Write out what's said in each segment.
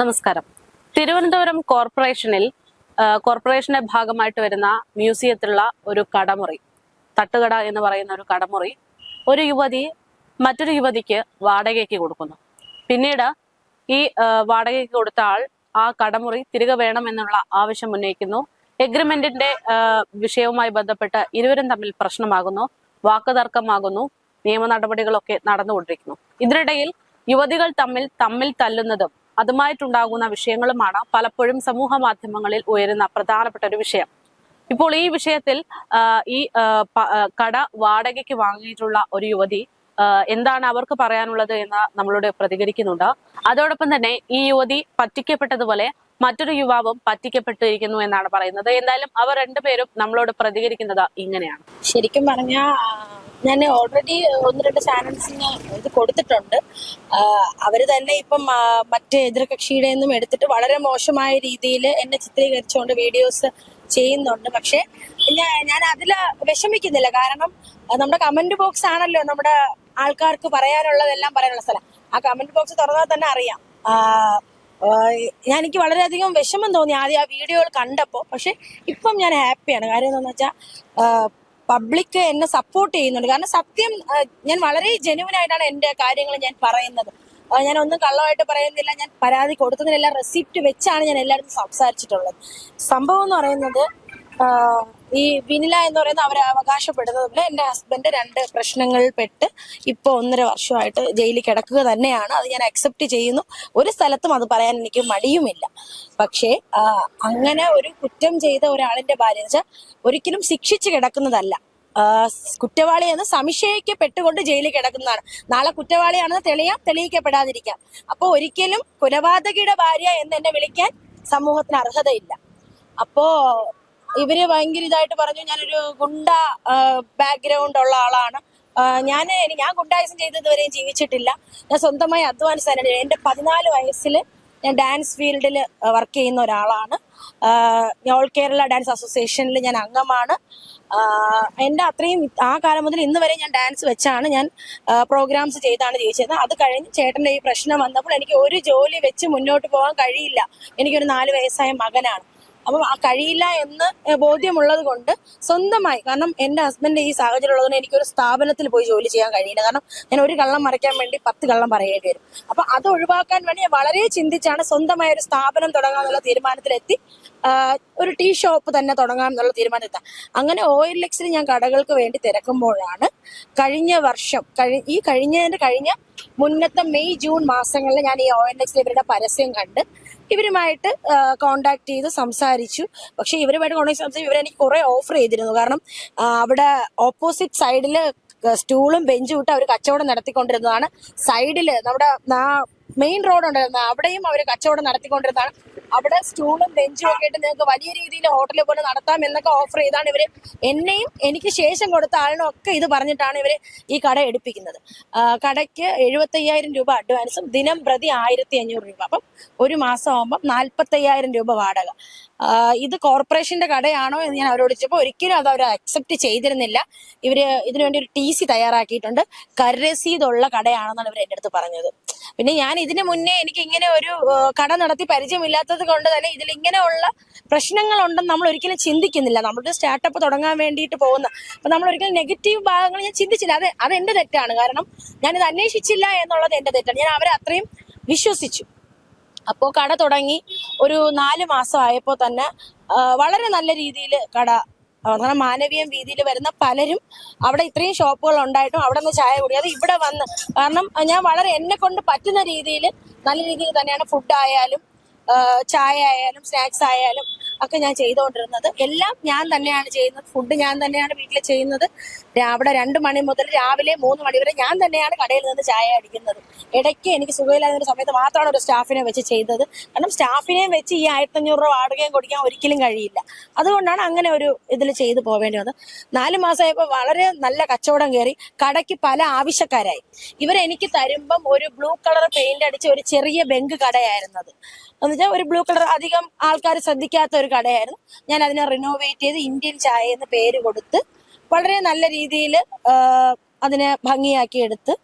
നമസ്കാരം. തിരുവനന്തപുരം കോർപ്പറേഷന്റെ ഭാഗമായിട്ട് വരുന്ന മ്യൂസിയത്തിലുള്ള ഒരു കടമുറി, തട്ടുകട എന്ന് പറയുന്ന ഒരു കടമുറി ഒരു യുവതി മറ്റൊരു യുവതിക്ക് വാടകയ്ക്ക് കൊടുക്കുന്നു. പിന്നീട് ഈ വാടകയ്ക്ക് കൊടുത്ത ആൾ ആ കടമുറി തിരികെ വേണമെന്നുള്ള ആവശ്യം ഉന്നയിക്കുന്നു. എഗ്രിമെന്റിന്റെ വിഷയവുമായി ബന്ധപ്പെട്ട് ഇരുവരും തമ്മിൽ പ്രശ്നമാകുന്നു, വാക്കുതർക്കമാകുന്നു, നിയമ നടപടികളൊക്കെ നടന്നുകൊണ്ടിരിക്കുന്നു. ഇതിനിടയിൽ യുവതികൾ തമ്മിൽ തല്ലുന്നതും അതുമായിട്ടുണ്ടാകുന്ന വിഷയങ്ങളുമാണ് പലപ്പോഴും സമൂഹ മാധ്യമങ്ങളിൽ ഉയരുന്ന പ്രധാനപ്പെട്ട ഒരു വിഷയം. ഇപ്പോൾ ഈ വിഷയത്തിൽ ഈ കട വാടകയ്ക്ക് വാങ്ങിയിട്ടുള്ള ഒരു യുവതി എന്താണ് അവർക്ക് പറയാനുള്ളത് എന്ന് നമ്മളോട് പ്രതികരിക്കുന്നുണ്ട്. അതോടൊപ്പം തന്നെ ഈ യുവതി പറ്റിക്കപ്പെട്ടതുപോലെ മറ്റൊരു യുവാവും പറ്റിക്കപ്പെട്ടിരിക്കുന്നു എന്നാണ് പറയുന്നത്. എന്തായാലും അവർ രണ്ടുപേരും നമ്മളോട് പ്രതികരിക്കുന്നത് ഇങ്ങനെയാണ്. ശരിക്കും പറഞ്ഞാൽ ഞാൻ ഓൾറെഡി 1-2 ചാനൽസിന് ഇത് കൊടുത്തിട്ടുണ്ട്. അവര് തന്നെ ഇപ്പം മറ്റേ എതിർകക്ഷിയുടെ നിന്നും എടുത്തിട്ട് വളരെ മോശമായ രീതിയിൽ എന്നെ ചിത്രീകരിച്ചുകൊണ്ട് വീഡിയോസ് ചെയ്യുന്നുണ്ട്. പക്ഷെ ഞാൻ അതില് വിഷമിക്കുന്നില്ല. കാരണം നമ്മുടെ കമന്റ് ബോക്സ് ആണല്ലോ നമ്മുടെ ആൾക്കാർക്ക് പറയാനുള്ളതെല്ലാം പറയാനുള്ള സ്ഥലം. ആ കമന്റ് ബോക്സ് തുറന്നാൽ തന്നെ അറിയാം. എനിക്ക് വളരെയധികം വിഷമം തോന്നി ആദ്യം ആ വീഡിയോകൾ കണ്ടപ്പോ. പക്ഷെ ഇപ്പം ഞാൻ ഹാപ്പിയാണ്. കാര്യം എന്താണെന്ന് വെച്ചാൽ പബ്ലിക് എന്നെ സപ്പോർട്ട് ചെയ്യുന്നുണ്ട്. കാരണം സത്യം, ഞാൻ വളരെ ജെന്യുവൻ ആയിട്ടാണ് എന്റെ കാര്യങ്ങൾ ഞാൻ പറയുന്നത്. ഞാൻ ഒന്നും കള്ളമായിട്ട് പറയുന്നില്ല. ഞാൻ പരാതി കൊടുത്തതിനെല്ലാം റെസിപ്റ്റ് വെച്ചാണ് ഞാൻ എല്ലായിടത്തും സംസാരിച്ചിട്ടുള്ളത്. സംഭവം എന്ന് പറയുന്നത്, ഈ വിനില എന്ന് പറയുന്ന അവരെ അവകാശപ്പെടുന്നത് പോലെ എന്റെ ഹസ്ബൻഡ് 2 പ്രശ്നങ്ങളിൽ പെട്ട് ഇപ്പൊ 1.5 വർഷമായിട്ട് ജയിലിൽ കിടക്കുക തന്നെയാണ്. അത് ഞാൻ അക്സെപ്റ്റ് ചെയ്യുന്നു. ഒരു സ്ഥലത്തും അത് പറയാൻ എനിക്ക് മടിയുമില്ല. പക്ഷേ അങ്ങനെ ഒരു കുറ്റം ചെയ്ത ഒരാളിന്റെ ഭാര്യ വെച്ചാൽ ഒരിക്കലും ശിക്ഷിച്ച് കിടക്കുന്നതല്ല. കുറ്റവാളി എന്ന് സംശയിക്കപ്പെട്ടുകൊണ്ട് ജയിലിൽ കിടക്കുന്നതാണ്. നാളെ കുറ്റവാളിയാണെന്ന് തെളിയിക്കപ്പെടാതിരിക്കാം. അപ്പൊ ഒരിക്കലും കൊലപാതകിയുടെ ഭാര്യ എന്ന് എന്നെ വിളിക്കാൻ സമൂഹത്തിന് അർഹതയില്ല. അപ്പോ ഇവര് ഭയങ്കര ഇതായിട്ട് പറഞ്ഞു ഞാനൊരു ഗുണ്ട ബാക്ക്ഗ്രൗണ്ട് ഉള്ള ആളാണ്. ഞാൻ ഗുണ്ടായുസം ചെയ്ത് ഇതുവരെയും ജീവിച്ചിട്ടില്ല. ഞാൻ സ്വന്തമായി അധ്വാനിച്ചാണ്. എന്റെ 14 വയസ്സിൽ ഞാൻ ഡാൻസ് ഫീൽഡിൽ വർക്ക് ചെയ്യുന്ന ഒരാളാണ്. ഓൾ കേരള ഡാൻസ് അസോസിയേഷനിൽ ഞാൻ അംഗമാണ്. എന്റെ അത്രയും ആ കാലം മുതൽ ഇന്ന് വരെ ഞാൻ ഡാൻസ് വെച്ചാണ് ഞാൻ പ്രോഗ്രാംസ് ചെയ്താണ് ജീവിച്ചത്. അത് കഴിഞ്ഞ് ചേട്ടന്റെ ഈ പ്രശ്നം വന്നപ്പോൾ എനിക്ക് ഒരു ജോലി വെച്ച് മുന്നോട്ട് പോകാൻ കഴിയില്ല. എനിക്കൊരു 4 വയസ്സായ മകനാണ്. അപ്പം ആ കഴിയില്ല എന്ന് ബോധ്യമുള്ളത് കൊണ്ട് സ്വന്തമായി, കാരണം എന്റെ ഹസ്ബൻഡ് ഈ സാഹചര്യം ഉള്ളതുകൊണ്ട് എനിക്കൊരു സ്ഥാപനത്തിൽ പോയി ജോലി ചെയ്യാൻ കഴിയില്ല. കാരണം ഞാൻ ഒരു കള്ളം മറയ്ക്കാൻ വേണ്ടി 10 കള്ളം പറയേണ്ടി വരും. അപ്പൊ അത് ഒഴിവാക്കാൻ വേണ്ടി ഞാൻ വളരെ ചിന്തിച്ചാണ് സ്വന്തമായ ഒരു സ്ഥാപനം തുടങ്ങാന്നുള്ള തീരുമാനത്തിലെത്തി. ഒരു ടീ ഷോപ്പ് തന്നെ തുടങ്ങാം എന്നുള്ള തീരുമാനത്തിലെത്താം. അങ്ങനെ OLXൽ ഞാൻ കടകൾക്ക് വേണ്ടി തിരക്കുമ്പോഴാണ് കഴിഞ്ഞ വർഷം കഴിഞ്ഞ മുന്നത്തെ മെയ് ജൂൺ മാസങ്ങളിൽ ഞാൻ ഈ OLXൽ ഇവരുടെ പരസ്യം കണ്ട് ഇവരുമായിട്ട് കോണ്ടാക്ട് ചെയ്ത് സംസാരിച്ചു. പക്ഷെ ഇവരുമായിട്ട് കോണ്ടാക്ട് സംസാരിച്ചു ഇവരെനിക്ക് കുറെ ഓഫർ ചെയ്തിരുന്നു. കാരണം അവിടെ ഓപ്പോസിറ്റ് സൈഡില് സ്റ്റൂളും ബെഞ്ചും ഇട്ട് അവർ കച്ചവടം നടത്തിക്കൊണ്ടിരുന്നതാണ്. സൈഡില് നമ്മുടെ മെയിൻ റോഡ് ഉണ്ടായിരുന്നു, അവിടെയും അവർ കച്ചവടം നടത്തിക്കൊണ്ടിരുന്നതാണ്. അവിടെ സ്റ്റൂളും ബെഞ്ചും ഒക്കെ ഇട്ട് നിങ്ങൾക്ക് വലിയ രീതിയിൽ ഹോട്ടലിൽ പോലെ നടത്താം എന്നൊക്കെ ഓഫർ ചെയ്താണ് ഇവര് എന്നെയും എനിക്ക് ശേഷം കൊടുത്ത ആളിനും ഒക്കെ ഇത് പറഞ്ഞിട്ടാണ് ഇവര് ഈ കട എടുപ്പിക്കുന്നത്. കടയ്ക്ക് 75,000 രൂപ അഡ്വാൻസും ദിനം പ്രതി 1,500 രൂപ. അപ്പം ഒരു മാസം ആകുമ്പോൾ 45,000 രൂപ വാടക. ഇത് കോർപ്പറേഷന്റെ കടയാണോ എന്ന് ഞാൻ അവരോട് ചോദിച്ചപ്പോൾ ഒരിക്കലും അത് അവർ അക്സെപ്റ്റ് ചെയ്തിരുന്നില്ല. ഇവര് ഇതിനുവേണ്ടി ഒരു TC തയ്യാറാക്കിയിട്ടുണ്ട്. കരരസീതുള്ള കടയാണെന്നാണ് ഇവർ എൻ്റെ അടുത്ത് പറഞ്ഞത്. പിന്നെ ഞാൻ ഇതിനു മുന്നേ എനിക്ക് ഇങ്ങനെ ഒരു കട നടത്തി പരിചയമില്ലാത്തത് കൊണ്ട് തന്നെ ഇതിൽ ഇങ്ങനെയുള്ള പ്രശ്നങ്ങളുണ്ടെന്ന് നമ്മൾ ഒരിക്കലും ചിന്തിക്കുന്നില്ല. നമ്മളൊരു സ്റ്റാർട്ടപ്പ് തുടങ്ങാൻ വേണ്ടിയിട്ട് പോകുന്ന അപ്പൊ നമ്മൾ ഒരിക്കലും നെഗറ്റീവ് ഭാഗങ്ങൾ ഞാൻ ചിന്തിച്ചില്ല. അത് എന്റെ തെറ്റാണ്. കാരണം ഞാനിത് അന്വേഷിച്ചില്ല എന്നുള്ളത് എന്റെ തെറ്റാണ്. ഞാൻ അവരെ അത്രയും വിശ്വസിച്ചു. അപ്പോൾ കട തുടങ്ങി ഒരു 4 മാസം ആയപ്പോൾ തന്നെ വളരെ നല്ല രീതിയിൽ കട, അങ്ങനെ മാനവീയം വീതിയിൽ വരുന്ന പലരും അവിടെ ഇത്രയും ഷോപ്പുകൾ ഉണ്ടായിട്ടും അവിടെ നിന്ന് ചായ കുടിക്കാതെ ഇവിടെ വന്ന്, കാരണം ഞാൻ വളരെ എന്നെ കൊണ്ട് പറ്റുന്ന രീതിയിൽ നല്ല രീതിയിൽ തന്നെയാണ് ഫുഡ് ആയാലും ചായ ആയാലും സ്നാക്സ് ആയാലും ഒക്കെ ഞാൻ ചെയ്തുകൊണ്ടിരുന്നത്. എല്ലാം ഞാൻ തന്നെയാണ് ചെയ്യുന്നത്. ഫുഡ് ഞാൻ തന്നെയാണ് വീട്ടിൽ ചെയ്യുന്നത്. അവിടെ 2 മണി മുതൽ രാവിലെ 3 മണി വരെ ഞാൻ തന്നെയാണ് കടയിൽ നിന്ന് ചായ അടിക്കുന്നത്. ഇടയ്ക്ക് എനിക്ക് സുഖമില്ലാത്ത സമയത്ത് മാത്രമാണ് ഒരു സ്റ്റാഫിനെ വെച്ച് ചെയ്തത്. കാരണം സ്റ്റാഫിനെ വെച്ച് ഈ 1,500 രൂപ വാടകയും കൊടുക്കാൻ ഒരിക്കലും കഴിയില്ല. അതുകൊണ്ടാണ് അങ്ങനെ ഒരു ഇതിൽ ചെയ്തു പോവേണ്ടി വന്നത്. 4 മാസമായപ്പോൾ വളരെ നല്ല കച്ചവടം കയറി. കടയ്ക്ക് പല ആവശ്യക്കാരായി. ഇവരെനിക്ക് തരുമ്പം ഒരു ബ്ലൂ കളർ പെയിന്റ് അടിച്ച ഒരു ചെറിയ ബെങ്ക് കടയായിരുന്നത്. എന്നുവെച്ചാൽ ഒരു ബ്ലൂ കളർ, അധികം ആൾക്കാർ ശ്രദ്ധിക്കാത്ത ഒരു കടയായിരുന്നു. ഞാൻ അതിനെ റിനോവേറ്റ് ചെയ്ത് ഇന്ത്യൻ ചായ എന്ന് പേര് കൊടുത്ത് വളരെ നല്ല രീതിയിൽ അതിനെ ഭംഗിയാക്കി എടുത്ത്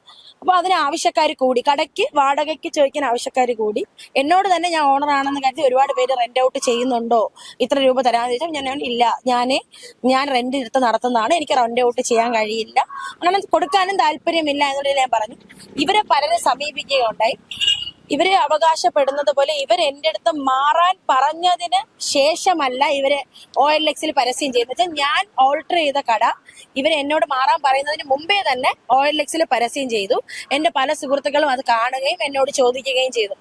അപ്പൊ അതിന് ആവശ്യക്കാർ കൂടി, കടയ്ക്ക് വാടകയ്ക്ക് ചോദിക്കാൻ ആവശ്യക്കാർ കൂടി. എന്നോട് തന്നെ ഞാൻ ഓണർ ആണെന്ന് കരുതി ഒരുപാട് പേര് റെന്റ് ഔട്ട് ചെയ്യുന്നുണ്ടോ, ഇത്ര രൂപ തരാമെന്ന് ചോദിച്ചാൽ ഞാൻ ഇല്ല, ഞാൻ റെന്റ് എടുത്ത് നടത്തുന്നതാണ്, എനിക്ക് റെന്റ് ഔട്ട് ചെയ്യാൻ കഴിയില്ല, അങ്ങനെ കൊടുക്കാനും താല്പര്യമില്ല എന്നുള്ളത് ഞാൻ പറഞ്ഞു. ഇവരെ പലരെ സമീപിക്കുകയുണ്ടായി. ഇവര് അവകാശപ്പെടുന്നത് പോലെ ഇവർ എൻ്റെ അടുത്ത് മാറാൻ പറഞ്ഞതിന് ശേഷമല്ല ഇവര് OLX പരസ്യം ചെയ്യുന്നത്. ഞാൻ ഓൾട്ടർ ചെയ്ത കട ഇവർ എന്നോട് മാറാൻ പറയുന്നതിന് മുമ്പേ തന്നെ OLX പരസ്യം ചെയ്തു. എന്റെ പല സുഹൃത്തുക്കളും അത് കാണുകയും എന്നോട് ചോദിക്കുകയും ചെയ്തു,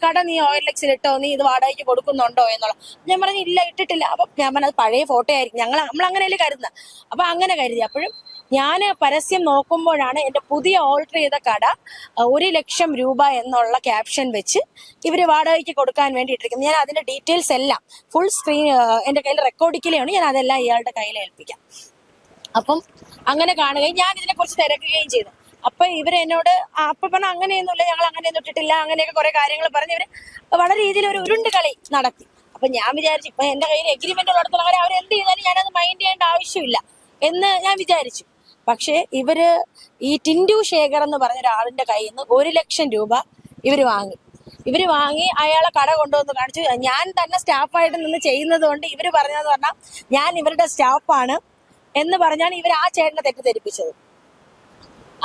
കട നീ OLX ഇട്ടോ, നീ ഇത് വാടകയ്ക്ക് കൊടുക്കുന്നുണ്ടോ എന്നുള്ള. ഞാൻ പറഞ്ഞു ഇല്ല, ഇട്ടിട്ടില്ല. അപ്പൊ ഞാൻ പറഞ്ഞത് പഴയ ഫോട്ടോ ആയിരിക്കും, നമ്മൾ അങ്ങനെയല്ലേ കരുതുന്നത്. അപ്പൊ അങ്ങനെ കരുതി. അപ്പോഴും ഞാൻ പരസ്യം നോക്കുമ്പോഴാണ് എന്റെ പുതിയ ഓൾട്ടർ ചെയ്ത കട 1 ലക്ഷം രൂപ എന്നുള്ള ക്യാപ്ഷൻ വെച്ച് ഇവര് വാടകയ്ക്ക് കൊടുക്കാൻ വേണ്ടി ഇട്ടിരിക്കുന്നത്. ഞാൻ അതിന്റെ ഡീറ്റെയിൽസ് എല്ലാം ഫുൾ സ്ക്രീൻ എന്റെ കയ്യിൽ റെക്കോർഡിക്കലാണ്, ഞാൻ അതെല്ലാം ഇയാളുടെ കയ്യിൽ ഏൽപ്പിക്കാം. അപ്പം അങ്ങനെ കാണുകയും ഞാൻ ഇതിനെ കുറിച്ച് തിരക്കുകയും ചെയ്തു. അപ്പൊ ഇവര് എന്നോട് അപ്പൊ പറഞ്ഞ അങ്ങനെയൊന്നുമില്ല, ഞങ്ങൾ അങ്ങനെയൊന്നും ഇട്ടിട്ടില്ല, അങ്ങനെയൊക്കെ കുറെ കാര്യങ്ങൾ പറഞ്ഞ് ഇവര് വളരെ രീതിയിൽ ഒരു ഉരുണ്ട് കളി നടത്തി. അപ്പൊ ഞാൻ വിചാരിച്ചു ഇപ്പൊ എന്റെ കയ്യിൽ എഗ്രിമെന്റ് ഉള്ളിടത്തോളം കാര്യം അവർ എന്ത് ചെയ്താലും ഞാനത് മൈൻഡ് ചെയ്യേണ്ട ആവശ്യമില്ല എന്ന് ഞാൻ വിചാരിച്ചു. പക്ഷേ ഇവര് ഈ ടിൻഡു ശേഖർ എന്ന് പറഞ്ഞ ഒരാളിന്റെ കയ്യിൽ നിന്ന് 1 ലക്ഷം രൂപ ഇവര് വാങ്ങി അയാളെ കട കൊണ്ടുവന്ന് കാണിച്ചു. ഞാൻ തന്നെ സ്റ്റാഫായിട്ട് നിന്ന് ചെയ്യുന്നത് കൊണ്ട് ഇവര് പറഞ്ഞതെന്ന് പറഞ്ഞാൽ ഞാൻ ഇവരുടെ സ്റ്റാഫാണ് എന്ന് പറഞ്ഞാണ് ഇവർ ആ ചേട്ടനെ തെറ്റിദ്ധരിപ്പിച്ചത്.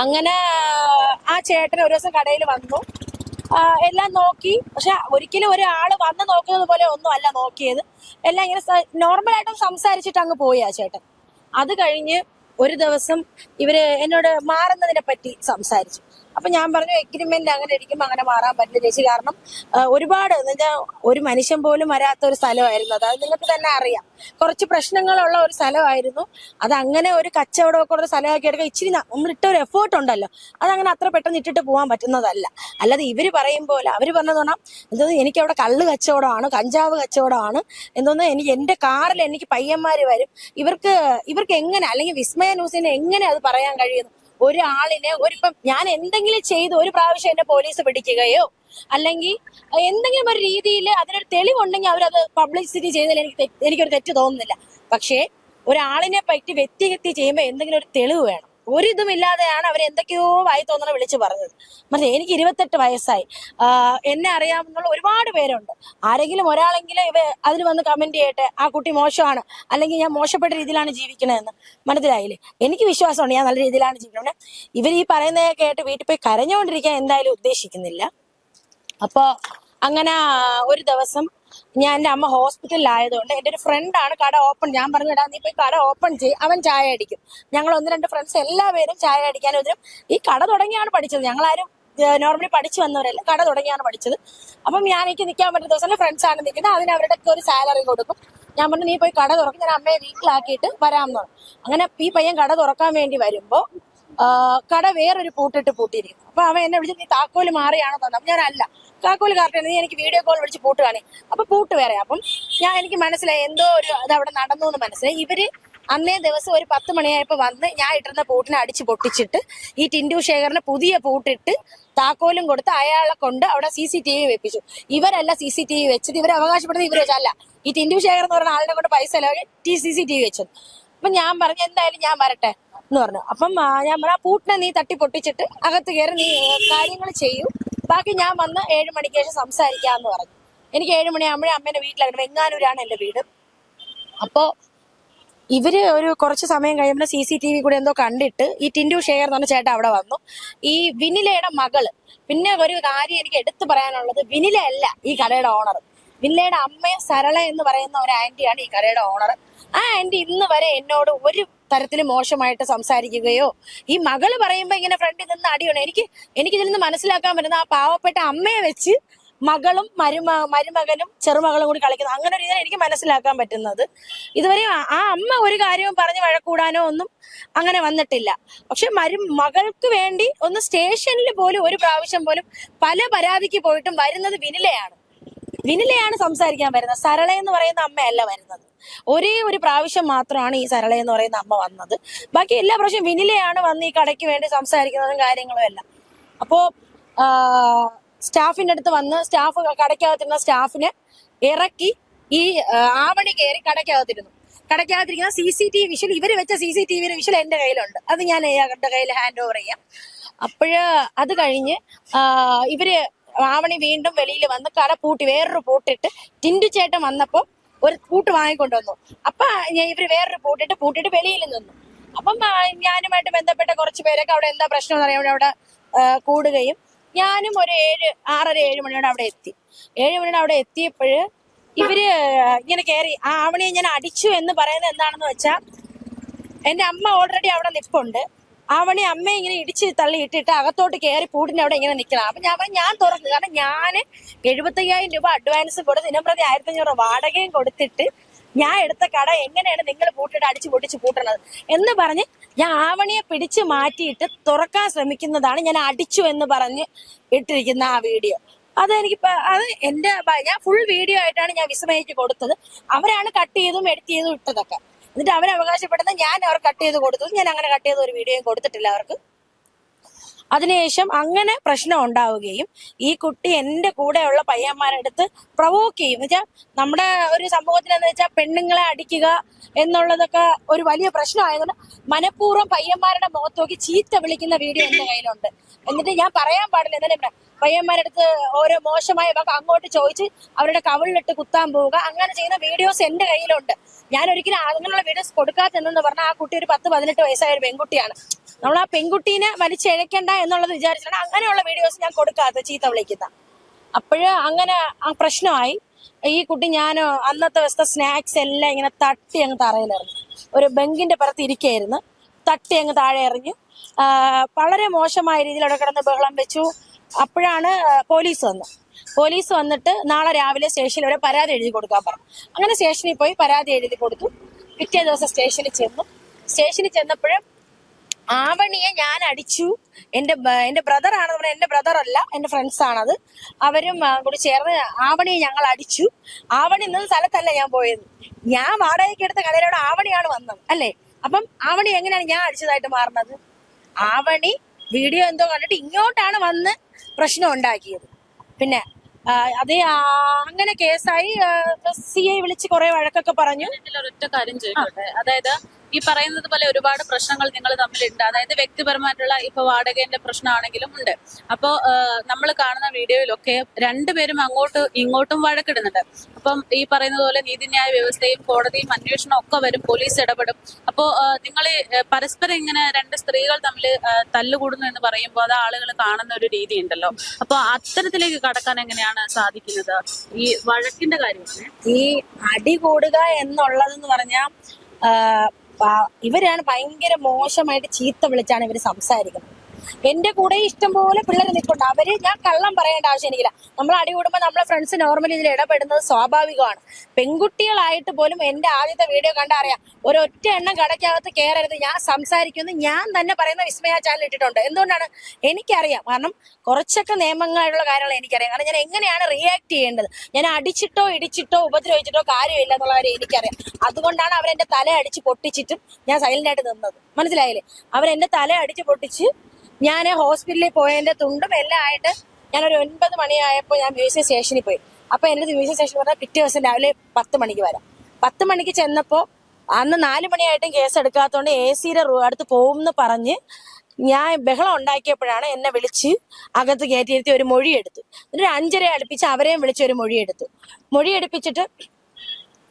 അങ്ങനെ ആ ചേട്ടൻ ഒരു ദിവസം കടയിൽ വന്നു, എല്ലാം നോക്കി. പക്ഷെ ഒരിക്കലും ഒരാള് വന്ന് നോക്കുന്നത് പോലെ ഒന്നും അല്ല നോക്കിയത്. എല്ലാം ഇങ്ങനെ നോർമലായിട്ടും സംസാരിച്ചിട്ട് അങ്ങ് പോയി ആ ചേട്ടൻ. അത് കഴിഞ്ഞ് ഒരു ദിവസം ഇവര് എന്നോട് മാറുന്നതിനെ പറ്റി സംസാരിച്ചു. അപ്പൊ ഞാൻ പറഞ്ഞു എഗ്രിമെന്റ് അങ്ങനെ ഇരിക്കുമ്പോൾ അങ്ങനെ മാറാൻ പറ്റില്ല ചേച്ചി, കാരണം ഒരുപാട് എന്നുവെച്ചാൽ ഒരു മനുഷ്യൻ പോലും വരാത്ത ഒരു സ്ഥലമായിരുന്നു അത് നിങ്ങൾക്ക് തന്നെ അറിയാം. കുറച്ച് പ്രശ്നങ്ങളുള്ള ഒരു സ്ഥലമായിരുന്നു അത്. അങ്ങനെ ഒരു കച്ചവടമൊക്കെ ഉള്ള സ്ഥലമാക്കി എടുക്കാൻ ഇച്ചിരി നമ്മളിട്ട ഒരു എഫേർട്ട് ഉണ്ടല്ലോ, അതങ്ങനെ അത്ര പെട്ടെന്ന് ഇട്ടിട്ട് പോകാൻ പറ്റുന്നതല്ല. അല്ലാതെ ഇവര് പറയും പോലെ അവര് പറഞ്ഞതോണം എന്തോന്ന് എനിക്ക് അവിടെ കള്ള് കച്ചവടമാണ്, കഞ്ചാവ് കച്ചവടമാണ്, എന്തോന്ന് എനിക്ക് എന്റെ കാറിൽ എനിക്ക് പയ്യന്മാര് വരും. ഇവർക്ക് എങ്ങനെ, അല്ലെങ്കിൽ വിസ്മയ ന്യൂസിന് എങ്ങനെ അത് പറയാൻ കഴിയുന്നു? ഒരാളിനെ ഇപ്പം ഞാൻ എന്തെങ്കിലും ചെയ്ത് ഒരു പ്രാവശ്യം എന്നെ പോലീസ് പിടിക്കുകയോ അല്ലെങ്കിൽ എന്തെങ്കിലും ഒരു രീതിയിൽ അതിനൊരു തെളിവുണ്ടെങ്കിൽ അവരത് പബ്ലിസിറ്റി ചെയ്തതിൽ എനിക്കൊരു തെറ്റ് തോന്നുന്നില്ല. പക്ഷേ ഒരാളിനെ പറ്റി വ്യക്തിഹത്യ ചെയ്യുമ്പോൾ എന്തെങ്കിലും ഒരു തെളിവ് വേണം. ഒരിതുമില്ലാതെയാണ് അവർ എന്തൊക്കെയോ വായി തോന്നണ വിളിച്ചു പറഞ്ഞത്. മറ്റേ എനിക്ക് 28 വയസ്സായി, എന്നെ അറിയാവുന്ന ഒരുപാട് പേരുണ്ട്. ആരെങ്കിലും ഒരാളെങ്കിലും അതിൽ വന്ന് കമന്റ് ചെയ്യട്ടെ ആ കുട്ടി മോശമാണ് അല്ലെങ്കിൽ ഞാൻ മോശപ്പെട്ട രീതിയിലാണ് ജീവിക്കണതെന്ന്. മനസ്സിലായില്ലേ? എനിക്ക് വിശ്വാസമുണ്ട് ഞാൻ നല്ല രീതിയിലാണ് ജീവിക്കണേ. ഇവർ ഈ പറയുന്നത് കേട്ട് വീട്ടിൽ പോയി കരഞ്ഞുകൊണ്ടിരിക്കാൻ എന്തായാലും ഉദ്ദേശിക്കുന്നില്ല. അപ്പൊ അങ്ങനെ ഒരു ദിവസം എന്റെ അമ്മ ഹോസ്പിറ്റലിലായതുകൊണ്ട് എന്റെ ഒരു ഫ്രണ്ടാണ് കട ഓപ്പൺ. ഞാൻ പറഞ്ഞു നീ പോയി കട ഓപ്പൺ ചെയ്യും, അവൻ ചായ അടിക്കും. ഞങ്ങൾ 1-2 ഫ്രണ്ട്സ് എല്ലാവരും ചായ അടിക്കാൻ വരും. ഈ കട തുടങ്ങിയാണ് പഠിച്ചത്, ഞങ്ങളാരും നോർമലി പഠിച്ചു വന്നവരല്ല, കട തുടങ്ങിയാണ് പഠിച്ചത്. അപ്പം എനിക്ക് നിൽക്കാൻ പറ്റുന്ന ദിവസം ഫ്രണ്ട്സ് ആണ് നിൽക്കുന്നത്, അതിന് അവരുടെ ഒരു സാലറി കൊടുക്കും. ഞാൻ പറഞ്ഞു നീ പോയി കട തുറക്കും, ഞാൻ അമ്മയെ വീട്ടിലാക്കിയിട്ട് വരാമെന്ന് പറഞ്ഞു. അങ്ങനെ ഈ പയ്യൻ കട തുറക്കാൻ വേണ്ടി വരുമ്പോ കട വേറൊരു പൂട്ടിയിരിക്കും. അപ്പൊ അവൻ എന്നെ വിളിച്ച് നീ താക്കോല് മാറിയാണോ തന്നെ? ഞാൻ അല്ല, താക്കോല് കറക്റ്റ്, നീ എനിക്ക് വീഡിയോ കോൾ വിളിച്ച് പൂട്ട് കാണി. അപ്പൊ പൂട്ട് വേറെ. അപ്പം എനിക്ക് മനസ്സിലായി എന്തോ ഒരു അത് അവിടെ നടന്നു എന്ന് മനസ്സിലായി. ഇവര് അന്നേ ദിവസം ഒരു 10 മണിയായപ്പോ വന്ന് ഞാൻ ഇട്ടിരുന്ന പൂട്ടിനെ അടിച്ച് പൊട്ടിച്ചിട്ട് ഈ ടിൻഡു ശേഖറിന് പുതിയ പൂട്ടിട്ട് താക്കോലും കൊടുത്ത് അയാളെ കൊണ്ട് അവിടെ CCTV വെപ്പിച്ചു. ഇവരല്ല CCTV വെച്ചത്, ഇവർ അവകാശപ്പെടുന്നത് ഇവർ വെച്ചല്ല. ഈ ടിൻഡു ശേഖർ എന്ന് പറഞ്ഞ ആളിനെ കൊണ്ട് പൈസ CCTV വെച്ചത്. അപ്പൊ ഞാൻ പറഞ്ഞു എന്തായാലും ഞാൻ വരട്ടെ എന്ന് പറഞ്ഞു. അപ്പം ഞാൻ പറഞ്ഞു ആ പൂട്ടിനെ നീ തട്ടി പൊട്ടിച്ചിട്ട് അകത്ത് കയറി നീ കാര്യങ്ങൾ ചെയ്യൂ, ബാക്കി ഞാൻ വന്ന് 7 മണിക്ക് ശേഷം സംസാരിക്കാന്ന് പറഞ്ഞു. എനിക്ക് 7 മണിയാകുമ്പോഴേ അമ്മേന്റെ വീട്ടിലായിരുന്നു, വെങ്ങാനൂരാണ് എന്റെ വീട്. അപ്പോ ഇവര് ഒരു കുറച്ച് സമയം കഴിയുമ്പോൾ CCTV കൂടെ എന്തോ കണ്ടിട്ട് ഈ ടിൻഡു ശേഖർ എന്ന് പറഞ്ഞ ചേട്ടൻ അവിടെ വന്നു. ഈ വിനിലയുടെ മകള്. പിന്നെ ഒരു കാര്യം എനിക്ക് എടുത്തു പറയാനുള്ളത്, വിനില അല്ല ഈ കടയുടെ ഓണർ, വിനിലയുടെ അമ്മ സരള എന്ന് പറയുന്ന ഒരു ആന്റിയാണ് ഈ കടയുടെ ഓണർ. ആ ആന്റി ഇന്ന് വരെ എന്നോട് ഒരു തരത്തിലും മോശമായിട്ട് സംസാരിക്കുകയോ, ഈ മകള് പറയുമ്പോ ഇങ്ങനെ ഫ്രണ്ടിൽ നിന്ന് അടിയാണ്. എനിക്കിതിൽ നിന്ന് മനസ്സിലാക്കാൻ പറ്റുന്ന ആ പാവപ്പെട്ട അമ്മയെ വെച്ച് മകളും മരുമകനും ചെറുമകളും കൂടി കളിക്കുന്നത്, അങ്ങനെ ഒരു ഇതിനെ എനിക്ക് മനസ്സിലാക്കാൻ പറ്റുന്നത്. ഇതുവരെ ആ അമ്മ ഒരു കാര്യവും പറഞ്ഞ് വഴക്കൂടാനോ ഒന്നും അങ്ങനെ വന്നിട്ടില്ല. പക്ഷെ മകൾക്ക് വേണ്ടി ഒന്ന് സ്റ്റേഷനിൽ പോലും ഒരു പ്രാവശ്യം പോലും പല പരാതിക്ക് പോയിട്ടും വരുന്നത് വിനിലയാണ് സംസാരിക്കാൻ വരുന്നത്. സരള എന്ന് പറയുന്ന അമ്മയല്ല വരുന്നത്. ഒരേ ഒരു പ്രാവശ്യം മാത്രമാണ് ഈ സരള എന്ന് പറയുന്ന അമ്മ വന്നത്. ബാക്കി എല്ലാ പ്രാവശ്യം വിനിലയാണ് വന്ന് ഈ കടയ്ക്ക് വേണ്ടി സംസാരിക്കുന്നതും കാര്യങ്ങളും എല്ലാം. അപ്പോ സ്റ്റാഫിന്റെ അടുത്ത് വന്ന് കടയ്ക്കകത്തിരുന്ന സ്റ്റാഫിനെ ഇറക്കി ഈ ആവണി കയറി കടയ്ക്കകത്തിരിക്കുന്ന CCTV വിഷ്വൽ, ഇവര് വെച്ച CCTV വിഷ്വൽ എന്റെ കയ്യിലുണ്ട്. അത് ഞാൻ അയാളുടെ കയ്യിൽ ഹാൻഡ് ഓവർ ചെയ്യാം. അപ്പോഴ് അത് കഴിഞ്ഞ് ഇവര് ആവണി വീണ്ടും വെളിയിൽ വന്ന് കട പൂട്ടി വേറൊരു പൂട്ടിട്ട് ടിൻഡു ചേട്ടൻ വന്നപ്പോ ഒരു പൂട്ട് വാങ്ങിക്കൊണ്ടുവന്നു. അപ്പൊ ഇവര് വേറൊരു പൂട്ടിട്ട് വെളിയിൽ നിന്നു. അപ്പം ഞാനുമായിട്ട് ബന്ധപ്പെട്ട കുറച്ച് പേരൊക്കെ അവിടെ എന്താ പ്രശ്നം എന്ന് അറിയാൻ അവിടെ കൂടുകയും ഞാനും ഒരു 6:30-7 മണിയോടെ അവിടെ എത്തി. 7 മണിയോടെ അവിടെ എത്തിയപ്പോഴ് ഇവര് ഇങ്ങനെ കയറി ആ ആവണിയെ ഞാൻ അടിച്ചു എന്ന് പറയുന്നത് എന്താണെന്ന് വെച്ചാൽ എന്റെ അമ്മ ഓൾറെഡി അവിടെ നിപ്പുണ്ട്. ആവണി അമ്മയെ ഇങ്ങനെ ഇടിച്ച് തള്ളി ഇട്ടിട്ട് അകത്തോട്ട് കയറി പൂട്ടിന്റെ അവിടെ ഇങ്ങനെ നിൽക്കണം. അപ്പൊ ഞാൻ തുറന്നു. കാരണം ഞാൻ 75,000 രൂപ അഡ്വാൻസ് കൊടുത്ത് ദിനംപ്രതി 1,500 വാടകയും കൊടുത്തിട്ട് ഞാൻ എടുത്ത കട എങ്ങനെയാണ് നിങ്ങൾ പൂട്ടിട്ട് അടിച്ചു പൊട്ടിച്ച് പൂട്ടണത് എന്ന് പറഞ്ഞ് ഞാൻ ആവണിയെ പിടിച്ച് മാറ്റിയിട്ട് തുറക്കാൻ ശ്രമിക്കുന്നതാണ് ഞാൻ അടിച്ചു എന്ന് പറഞ്ഞ് ഇട്ടിരിക്കുന്ന ആ വീഡിയോ. അത് ഞാൻ ഫുൾ വീഡിയോ ആയിട്ടാണ് ഞാൻ വിസ്മയക്ക് കൊടുത്തത്. അവരാണ് കട്ട് ചെയ്തും എഡിറ്റ് ചെയ്തും ഇട്ടതൊക്കെ. എന്നിട്ട് അവർ അവകാശപ്പെടുന്നത് ഞാൻ അവർ കട്ട് ചെയ്ത് കൊടുത്തത്. ഞാൻ അങ്ങനെ കട്ട് ചെയ്ത ഒരു വീഡിയോയും കൊടുത്തിട്ടില്ല അവർക്ക്. അതിനുശേഷം അങ്ങനെ പ്രശ്നം ഉണ്ടാവുകയും ഈ കുട്ടി എന്റെ കൂടെയുള്ള പയ്യന്മാരെടുത്ത് പ്രൊവോക്ക് ചെയ്യും. എന്നുവെച്ചാൽ നമ്മുടെ ഒരു സമൂഹത്തിൽ എന്ന് വെച്ചാൽ പെണ്ണുങ്ങളെ അടിക്കുക എന്നുള്ളതൊക്കെ ഒരു വലിയ പ്രശ്നമായതുകൊണ്ട് മനഃപൂർവ്വം പയ്യന്മാരുടെ മുഖത്ത് നോക്കി ചീത്ത വിളിക്കുന്ന വീഡിയോ എന്റെ കയ്യിലുണ്ട്. എന്നിട്ട് ഞാൻ പറയാൻ പാടില്ല എന്നാലും പയ്യന്മാരെടുത്ത് ഓരോ മോശമായ വാക്ക് അങ്ങോട്ട് ചോദിച്ച് അവരുടെ കവിളിലിട്ട് കുത്താൻ പോവുക, അങ്ങനെ ചെയ്യുന്ന വീഡിയോസ് എന്റെ കയ്യിലുണ്ട്. ഞാൻ ഒരിക്കലും അങ്ങനെയുള്ള വീഡിയോസ് കൊടുക്കാത്തെന്ന് പറഞ്ഞാൽ ആ കുട്ടി ഒരു 10-18 വയസ്സായ ഒരു പെൺകുട്ടിയാണ്. നമ്മൾ ആ പെൺകുട്ടീനെ വലിച്ചഴക്കണ്ട എന്നുള്ളത് വിചാരിച്ചിട്ടാണ് അങ്ങനെയുള്ള വീഡിയോസ് ഞാൻ കൊടുക്കാത്ത, ചീത്ത വിളിക്കുന്ന. അപ്പോഴ് അങ്ങനെ ആ പ്രശ്നമായി. ഈ കുട്ടി ഞാൻ അന്നത്തെ ദിവസത്തെ സ്നാക്സ് എല്ലാം ഇങ്ങനെ തട്ടി അങ്ങ് തറയിലെറിഞ്ഞു. ഒരു ബെങ്കിന്റെ പുറത്ത് ഇരിക്കുകയായിരുന്നു, തട്ടി അങ്ങ് താഴെ എറിഞ്ഞു. വളരെ മോശമായ രീതിയിൽ അവിടെ കിടന്ന് ബഹളം വെച്ചു. അപ്പോഴാണ് പോലീസ് വന്നിട്ട് നാളെ രാവിലെ സ്റ്റേഷനിൽ ഒരു പരാതി എഴുതി കൊടുക്കാൻ പറഞ്ഞു. അങ്ങനെ സ്റ്റേഷനിൽ പോയി പരാതി എഴുതി കൊടുത്തു. പിറ്റേ ദിവസം സ്റ്റേഷനിൽ ചെന്നപ്പോഴും ആവണിയെ ഞാൻ അടിച്ചു. എന്റെ ബ്രദർ ആണെന്ന് പറഞ്ഞാൽ എന്റെ ബ്രദർ അല്ല, എന്റെ ഫ്രണ്ട്സ് ആണത്. അവരും കൂടി ചേർന്ന് ആവണിയെ ഞങ്ങൾ അടിച്ചു. ആവണി ഇന്ന സ്ഥലത്തല്ല ഞാൻ പോയത്. ഞാൻ വാടകയ്ക്ക് എടുത്ത കടയിലൂടെ ആവണിയാണ് വന്നത് അല്ലേ. അപ്പം ആവണി എങ്ങനെയാണ് ഞാൻ അടിച്ചതായിട്ട് മാറുന്നത്? ആവണി വീഡിയോ എന്തോ കണ്ടിട്ട് ഇങ്ങോട്ടാണ് വന്ന് പ്രശ്നം ഉണ്ടാക്കിയത്. പിന്നെ അത് അങ്ങനെ കേസായി. CI വിളിച്ച് കുറെ വഴക്കൊക്കെ പറഞ്ഞു. ഒരൊറ്റ കാര്യം ചോദിക്കട്ടെ, അതായത് ഈ പറയുന്നത് പോലെ ഒരുപാട് പ്രശ്നങ്ങൾ നിങ്ങൾ തമ്മിലുണ്ട്. അതായത് വ്യക്തിപരമായിട്ടുള്ള ഇപ്പൊ വാടകേന്റെ പ്രശ്നമാണെങ്കിലും ഉണ്ട്. അപ്പോ നമ്മൾ കാണുന്ന വീഡിയോയിലൊക്കെ രണ്ടുപേരും അങ്ങോട്ടും ഇങ്ങോട്ടും വഴക്കിടുന്നുണ്ട്. അപ്പം ഈ പറയുന്നത് പോലെ നീതിന്യായ വ്യവസ്ഥയും കോടതിയും അന്വേഷണം ഒക്കെ വരും, പോലീസ് ഇടപെടും. അപ്പോ നിങ്ങൾ പരസ്പരം ഇങ്ങനെ രണ്ട് സ്ത്രീകൾ തമ്മിൽ തല്ലുകൂടുന്നു എന്ന് പറയുമ്പോൾ അത് ആളുകൾ കാണുന്ന ഒരു രീതി ഉണ്ടല്ലോ. അപ്പൊ അത്തരത്തിലേക്ക് കടക്കാൻ എങ്ങനെയാണ് സാധിക്കുന്നത്? ഈ വഴക്കിന്റെ കാര്യമാണ്. ഈ അടി കൂടുക എന്നുള്ളതെന്ന് പറഞ്ഞാൽ ഇവരാണ് ഭയങ്കര മോശമായിട്ട് ചീത്ത വിളിച്ചാണ് ഇവര് സംസാരിക്കുന്നത്. എന്റെ കൂടെ ഇഷ്ടംപോലെ പിള്ളേർ നിൽപ്പുണ്ട്. അവര് ഞാൻ കള്ളം പറയേണ്ട ആവശ്യം എനിക്കില്ല. നമ്മൾ അടി കൂടുമ്പോൾ നമ്മളെ ഫ്രണ്ട്സ് നോർമലി ഇതിൽ ഇടപെടുന്നത് സ്വാഭാവികമാണ്. പെൺകുട്ടികളായിട്ട് പോലും എന്റെ ആദ്യത്തെ വീഡിയോ കണ്ടാ അറിയാം, ഒരൊറ്റ എണ്ണം കടയ്ക്കകത്ത് കയറരുത്, ഞാൻ സംസാരിക്കുമെന്ന് ഞാൻ തന്നെ പറയുന്ന വിസ്മയ ചാനൽ ഇട്ടിട്ടുണ്ട്. എന്തുകൊണ്ടാണ്? എനിക്കറിയാം. കാരണം കുറച്ചൊക്കെ നിയമങ്ങളുള്ള കാര്യങ്ങൾ എനിക്കറിയാം. കാരണം ഞാൻ എങ്ങനെയാണ് റിയാക്ട് ചെയ്യേണ്ടത്. ഞാൻ അടിച്ചിട്ടോ ഇടിച്ചിട്ടോ ഉപദ്രവിച്ചിട്ടോ കാര്യമില്ല എന്നുള്ള കാര്യം എനിക്കറിയാം. അതുകൊണ്ടാണ് അവരെന്റെ തല അടിച്ച് പൊട്ടിച്ചിട്ടും ഞാൻ സൈലന്റ് ആയിട്ട് നിന്നത്. മനസ്സിലായില്ലേ? അവരെന്റെ തല അടിച്ച് പൊട്ടിച്ച് ഞാൻ ഹോസ്പിറ്റലിൽ പോയതിന്റെ തുണ്ടും എല്ലാം ആയിട്ട് ഞാനൊരു 9 മണിയായപ്പോൾ ഞാൻ മ്യൂസിയം സ്റ്റേഷനിൽ പോയി. അപ്പൊ എന്റെ മ്യൂസിയം സ്റ്റേഷനിൽ പറഞ്ഞാൽ പിറ്റേ ദിവസം രാവിലെ 10 മണിക്ക് വരാം. 10 മണിക്ക് ചെന്നപ്പോ അന്ന് 4 മണിയായിട്ടും കേസ് എടുക്കാത്തതുകൊണ്ട് AC-യുടെ അടുത്ത് പോകുമെന്ന് പറഞ്ഞ് ഞാൻ ബഹളം ഉണ്ടാക്കിയപ്പോഴാണ് എന്നെ വിളിച്ച് അകത്ത് കയറ്റിയിരുത്തി ഒരു മൊഴിയെടുത്തു. എന്നിട്ട് 5:30 അടുപ്പിച്ച് അവരെയും വിളിച്ച് ഒരു മൊഴിയെടുപ്പിച്ചിട്ട്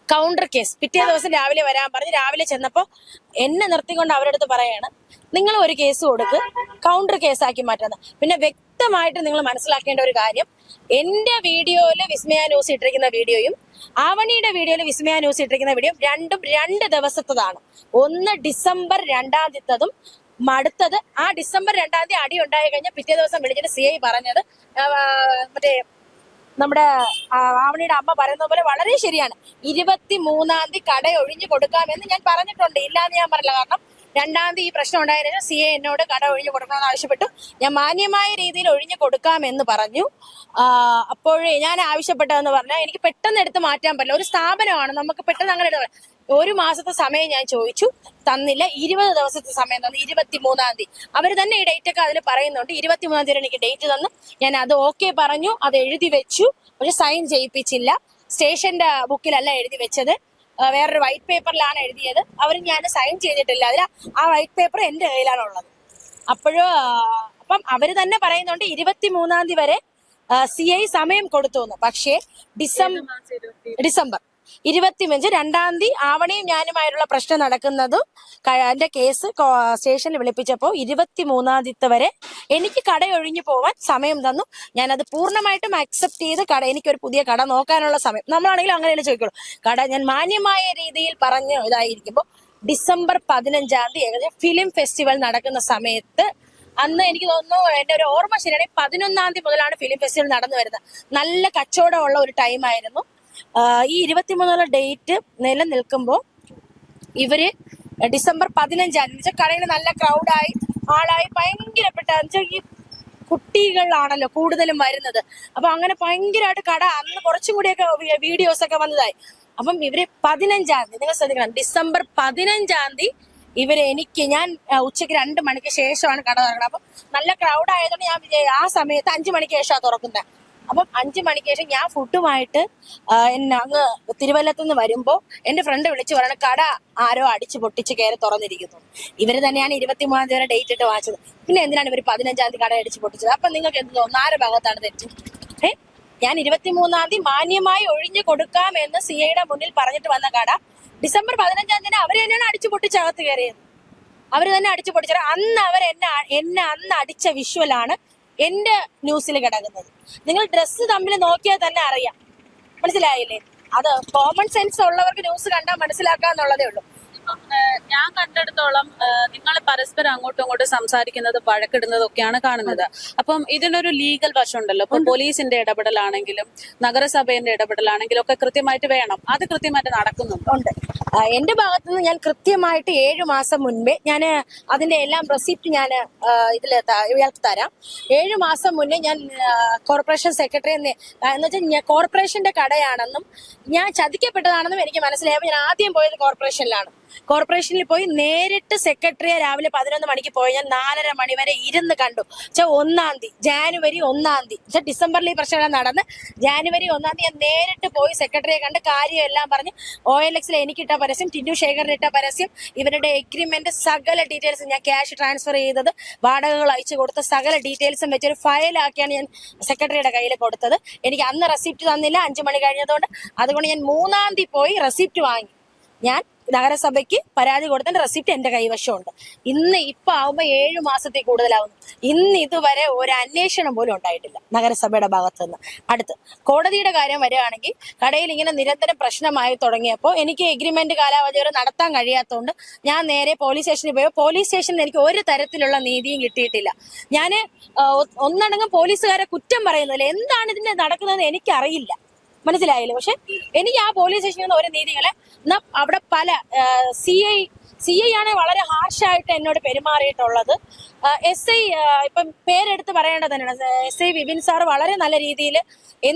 കൗണ്ടർ കേസ് പിറ്റേ ദിവസം രാവിലെ വരാൻ പറഞ്ഞ് രാവിലെ ചെന്നപ്പോ എന്നെ നിർത്തിക്കൊണ്ട് അവരുടെ അടുത്ത് പറയാണ്, നിങ്ങൾ ഒരു കേസ് കൊടുക്ക്, കൗണ്ടർ കേസാക്കി മാറ്റുന്നത്. പിന്നെ വ്യക്തമായിട്ട് നിങ്ങൾ മനസ്സിലാക്കേണ്ട ഒരു കാര്യം, എന്റെ വീഡിയോയില് വിസ്മയ ന്യൂസ് ഇട്ടിരിക്കുന്ന വീഡിയോയും ആവണിയുടെ വീഡിയോയില് വിസ്മയ ന്യൂസ് ഇട്ടിരിക്കുന്ന വീഡിയോ രണ്ടും 2 ദിവസത്തതാണ്. ഒന്ന് ഡിസംബർ 2-ാം തീയതിയും അടുത്തത് ആ ഡിസംബർ 2-ാം തീയതി അടി ഉണ്ടായി കഴിഞ്ഞാൽ പിറ്റേ ദിവസം വിളിച്ചിട്ട് CI പറഞ്ഞത് മറ്റേ നമ്മുടെ ആവണിയുടെ അമ്മ പറയുന്ന പോലെ വളരെ ശരിയാണ്. 23-ാം തീയതി കട ഒഴിഞ്ഞു കൊടുക്കാമെന്ന് ഞാൻ പറഞ്ഞിട്ടുണ്ട്, ഇല്ലാന്ന് ഞാൻ പറഞ്ഞില്ല. കാരണം 2-ാം തീയതി ഈ പ്രശ്നം ഉണ്ടായതിനു CI എന്നോട് കട ഒഴിഞ്ഞു കൊടുക്കണമെന്ന് ആവശ്യപ്പെട്ടു. ഞാൻ മാന്യമായ രീതിയിൽ ഒഴിഞ്ഞു കൊടുക്കാമെന്ന് പറഞ്ഞു. അപ്പോഴേ ഞാൻ ആവശ്യപ്പെട്ടതെന്ന് പറഞ്ഞാൽ എനിക്ക് പെട്ടെന്ന് എടുത്ത് മാറ്റാൻ പറ്റില്ല. ഒരു സ്ഥാപനമാണ്, നമുക്ക് പെട്ടെന്ന് അങ്ങനെ എടുത്ത് 1 മാസത്തെ സമയം ഞാൻ ചോദിച്ചു, തന്നില്ല. 20 ദിവസത്തെ സമയം തന്നു. 23-ാം തീയതി അവർ തന്നെ ഈ ഡേറ്റ് ഒക്കെ അതിൽ പറയുന്നുണ്ട്. 23-ാം തീയതി എനിക്ക് ഡേറ്റ് തന്നു. ഞാൻ അത് ഓക്കെ പറഞ്ഞു, അത് എഴുതി വെച്ചു. പക്ഷെ സൈൻ ചെയ്യിപ്പിച്ചില്ല. സ്റ്റേഷന്റെ ബുക്കിലല്ല എഴുതി വെച്ചത്, വേറൊരു വൈറ്റ് പേപ്പറിലാണ് എഴുതിയത്. അവർ ഞാൻ സൈൻ ചെയ്തിട്ടില്ല. അതിൽ ആ വൈറ്റ് പേപ്പർ എന്റെ കയ്യിലാണ് ഉള്ളത്. അപ്പോഴും അപ്പം അവര് തന്നെ പറയുന്നുണ്ട് 23 വരെ CI സമയം കൊടുത്തു എന്ന്. പക്ഷേ ഡിസംബർ 25 2 ആവണിയും ഞാനുമായിട്ടുള്ള പ്രശ്നം നടക്കുന്നതും എന്റെ കേസ് സ്റ്റേഷനിൽ വിളിപ്പിച്ചപ്പോൾ 23 വരെ എനിക്ക് കട ഒഴിഞ്ഞു പോവാൻ സമയം തന്നു. ഞാനത് പൂർണ്ണമായിട്ടും അക്സെപ്റ്റ് ചെയ്ത് എനിക്കൊരു പുതിയ കട നോക്കാനുള്ള സമയം, നമ്മളാണെങ്കിലും അങ്ങനെയല്ലേ ചോദിക്കുള്ളൂ. കട ഞാൻ മാന്യമായ രീതിയിൽ പറഞ്ഞ് ഇതായിരിക്കുമ്പോൾ ഡിസംബർ 15 ഏകദേശം ഫിലിം ഫെസ്റ്റിവൽ നടക്കുന്ന സമയത്ത്, അന്ന് എനിക്ക് തോന്നുന്നു എന്റെ ഒരു ഓർമ്മ ശരിയാണെങ്കിൽ 11 മുതലാണ് ഫിലിം ഫെസ്റ്റിവൽ നടന്നു വരുന്നത്. നല്ല കച്ചവടമുള്ള ഒരു ടൈമായിരുന്നു. ഈ 23 ഡേറ്റ് നിലനിൽക്കുമ്പോൾ ഇവര് ഡിസംബർ 15 കടയിൽ നല്ല ക്രൗഡായി ആളായി ഭയങ്കരപ്പെട്ട ഈ കുട്ടികളാണല്ലോ കൂടുതലും വരുന്നത്. അപ്പൊ അങ്ങനെ ഭയങ്കരമായിട്ട് കട അന്ന് കുറച്ചും കൂടിയൊക്കെ വീഡിയോസ് ഒക്കെ വന്നതായി. അപ്പം ഇവര് 15 നിങ്ങൾ ശ്രദ്ധിക്കണം, ഡിസംബർ 15 ഇവര് ഞാൻ ഉച്ചയ്ക്ക് 2 മണിക്ക് ശേഷമാണ് കട തുറക്കുന്നത്. അപ്പം നല്ല ക്രൗഡ് ആയതുകൊണ്ട് ഞാൻ ആ സമയത്ത് 5 മണിക്ക് ശേഷമാണ് തുറക്കുന്നത്. അപ്പം 5 മണിക്ക് ശേഷം ഞാൻ ഫുഡുമായിട്ട് എന്നെ അങ്ങ് തിരുവല്ലത്തു നിന്ന് വരുമ്പോ എന്റെ ഫ്രണ്ട് വിളിച്ചു പറയണ കട ആരോ അടിച്ചു പൊട്ടിച്ച് കയറി തുറന്നിരിക്കുന്നു. ഇവര് തന്നെയാണ് 23 വരെ ഡേറ്റ് ഇട്ട് വാങ്ങിച്ചത്. പിന്നെ എന്തിനാണ് ഇവര് 15 കട അടിച്ചു പൊട്ടിച്ചത്? അപ്പൊ നിങ്ങൾക്ക് എന്ത് തോന്നുന്നു, ആരുടെ ഭാഗത്താണ് തെറ്റ്? ഞാൻ 23 മാന്യമായി ഒഴിഞ്ഞു കൊടുക്കാമെന്ന് CIയുടെ മുന്നിൽ പറഞ്ഞിട്ട് വന്ന കട ഡിസംബർ 15 അവര് തന്നെയാണ് അടിച്ചു പൊട്ടിച്ചകത്ത് കയറിയത്. അവര് തന്നെ അടിച്ചു പൊട്ടിച്ചത്. അന്ന് അവർ എന്നെ അന്ന് അടിച്ച വിഷ്വലാണ് എന്റെ ന്യൂസിൽ കിടക്കുന്നത്. നിങ്ങൾ ഡ്രസ്സ് തമ്മിൽ നോക്കിയാൽ തന്നെ അറിയാം, മനസ്സിലായില്ലേ? അത് കോമൺ സെൻസ് ഉള്ളവർക്ക് ന്യൂസ് കണ്ടാൽ മനസ്സിലാക്കാന്നുള്ളതേ ഉള്ളൂ. ഞാൻ കണ്ടെടുത്തോളം നിങ്ങൾ പരസ്പരം അങ്ങോട്ടും ഇങ്ങോട്ടും സംസാരിക്കുന്നത് വഴക്കിടുന്നതൊക്കെയാണ് കാണുന്നത്. അപ്പം ഇതിനൊരു ലീഗൽ വശം ഉണ്ടല്ലോ. ഇപ്പൊ പോലീസിന്റെ ഇടപെടലാണെങ്കിലും നഗരസഭയുടെ ഇടപെടലാണെങ്കിലും ഒക്കെ കൃത്യമായിട്ട് വേണം. അത് കൃത്യമായിട്ട് നടക്കുന്നുണ്ട്. എന്റെ ഭാഗത്തുനിന്ന് ഞാൻ കൃത്യമായിട്ട് 7 മാസം മുൻപേ ഞാൻ അതിന്റെ എല്ലാം റെസിപ്റ്റ് ഞാൻ ഇയാൾക്ക് തരാം. 7 മാസം മുന്നേ ഞാൻ കോർപ്പറേഷൻ സെക്രട്ടറി എന്ന് വെച്ചാൽ കോർപ്പറേഷന്റെ കടയാണെന്നും ഞാൻ ചതിക്കപ്പെട്ടതാണെന്നും എനിക്ക് മനസ്സിലായപ്പോൾ ഞാൻ ആദ്യം പോയത് കോർപ്പറേഷനിലാണ്. കോർപ്പറേഷനിൽ പോയി നേരിട്ട് സെക്രട്ടറിയെ രാവിലെ 11 മണിക്ക് പോയി ഞാൻ 4:30 മണി വരെ ഇരുന്ന് കണ്ടു. ജാനുവരി 1 ഡിസംബറിൽ ഈ പ്രശ്നം നടന്ന് ജാനുവരി 1 ഞാൻ നേരിട്ട് പോയി സെക്രട്ടറിയെ കണ്ട് കാര്യം എല്ലാം പറഞ്ഞ് OLXൽ എനിക്കിട്ട പരസ്യം, ടിൻഡു ശേഖറിന് ഇട്ട പരസ്യം, ഇവരുടെ എഗ്രിമെന്റ് സകല ഡീറ്റെയിൽസും, ഞാൻ ക്യാഷ് ട്രാൻസ്ഫർ ചെയ്തത്, വാടകകൾ അയച്ചു കൊടുത്ത സകല ഡീറ്റെയിൽസും വെച്ചൊരു ഫയലാക്കിയാണ് ഞാൻ സെക്രട്ടറിയുടെ കയ്യിൽ കൊടുത്തത്. എനിക്ക് അന്ന് റെസിപ്റ്റ് തന്നില്ല, 5 മണി കഴിഞ്ഞതുകൊണ്ട്. അതുകൊണ്ട് ഞാൻ 3 പോയി റെസിപ്റ്റ് വാങ്ങി. ഞാൻ നഗരസഭയ്ക്ക് പരാതി കൊടുത്തതിന്റെ റെസിപ്റ്റ് എന്റെ കൈവശമുണ്ട്. ഇപ്പൊ ആവുമ്പോ 7 മാസത്തിൽ കൂടുതലാവുന്നു. ഇതുവരെ ഒരു അന്വേഷണം പോലും ഉണ്ടായിട്ടില്ല നഗരസഭയുടെ ഭാഗത്ത് നിന്ന്. അടുത്ത് കോടതിയുടെ കാര്യം വരികയാണെങ്കിൽ, കടയിൽ ഇങ്ങനെ നിരന്തരം പ്രശ്നമായി തുടങ്ങിയപ്പോൾ എനിക്ക് എഗ്രിമെന്റ് കാലാവധി വരെ നടത്താൻ കഴിയാത്തതുകൊണ്ട് ഞാൻ നേരെ പോലീസ് സ്റ്റേഷനിൽ പോയി. പോലീസ് സ്റ്റേഷനിൽ എനിക്ക് ഒരു തരത്തിലുള്ള നീതിയും കിട്ടിയിട്ടില്ല. ഞാൻ ഒന്നടങ്കം പോലീസുകാരെ കുറ്റം പറയുന്നില്ല, എന്താണ് ഇതിന്റെ നടക്കുന്നതെന്ന് എനിക്കറിയില്ല, മനസ്സിലായില്ലേ? പക്ഷെ എനിക്ക് ആ പോലീസ് സ്റ്റേഷനിൽ നിന്ന് ഒരു നീതികളെ അവിടെ പല CI ആണ് വളരെ ഹാർഷായിട്ട് എന്നോട് പെരുമാറിയിട്ടുള്ളത്. SI ഇപ്പം പേരെടുത്ത് പറയേണ്ടത് തന്നെയാണ്. SI വിപിൻ സാർ വളരെ നല്ല രീതിയിൽ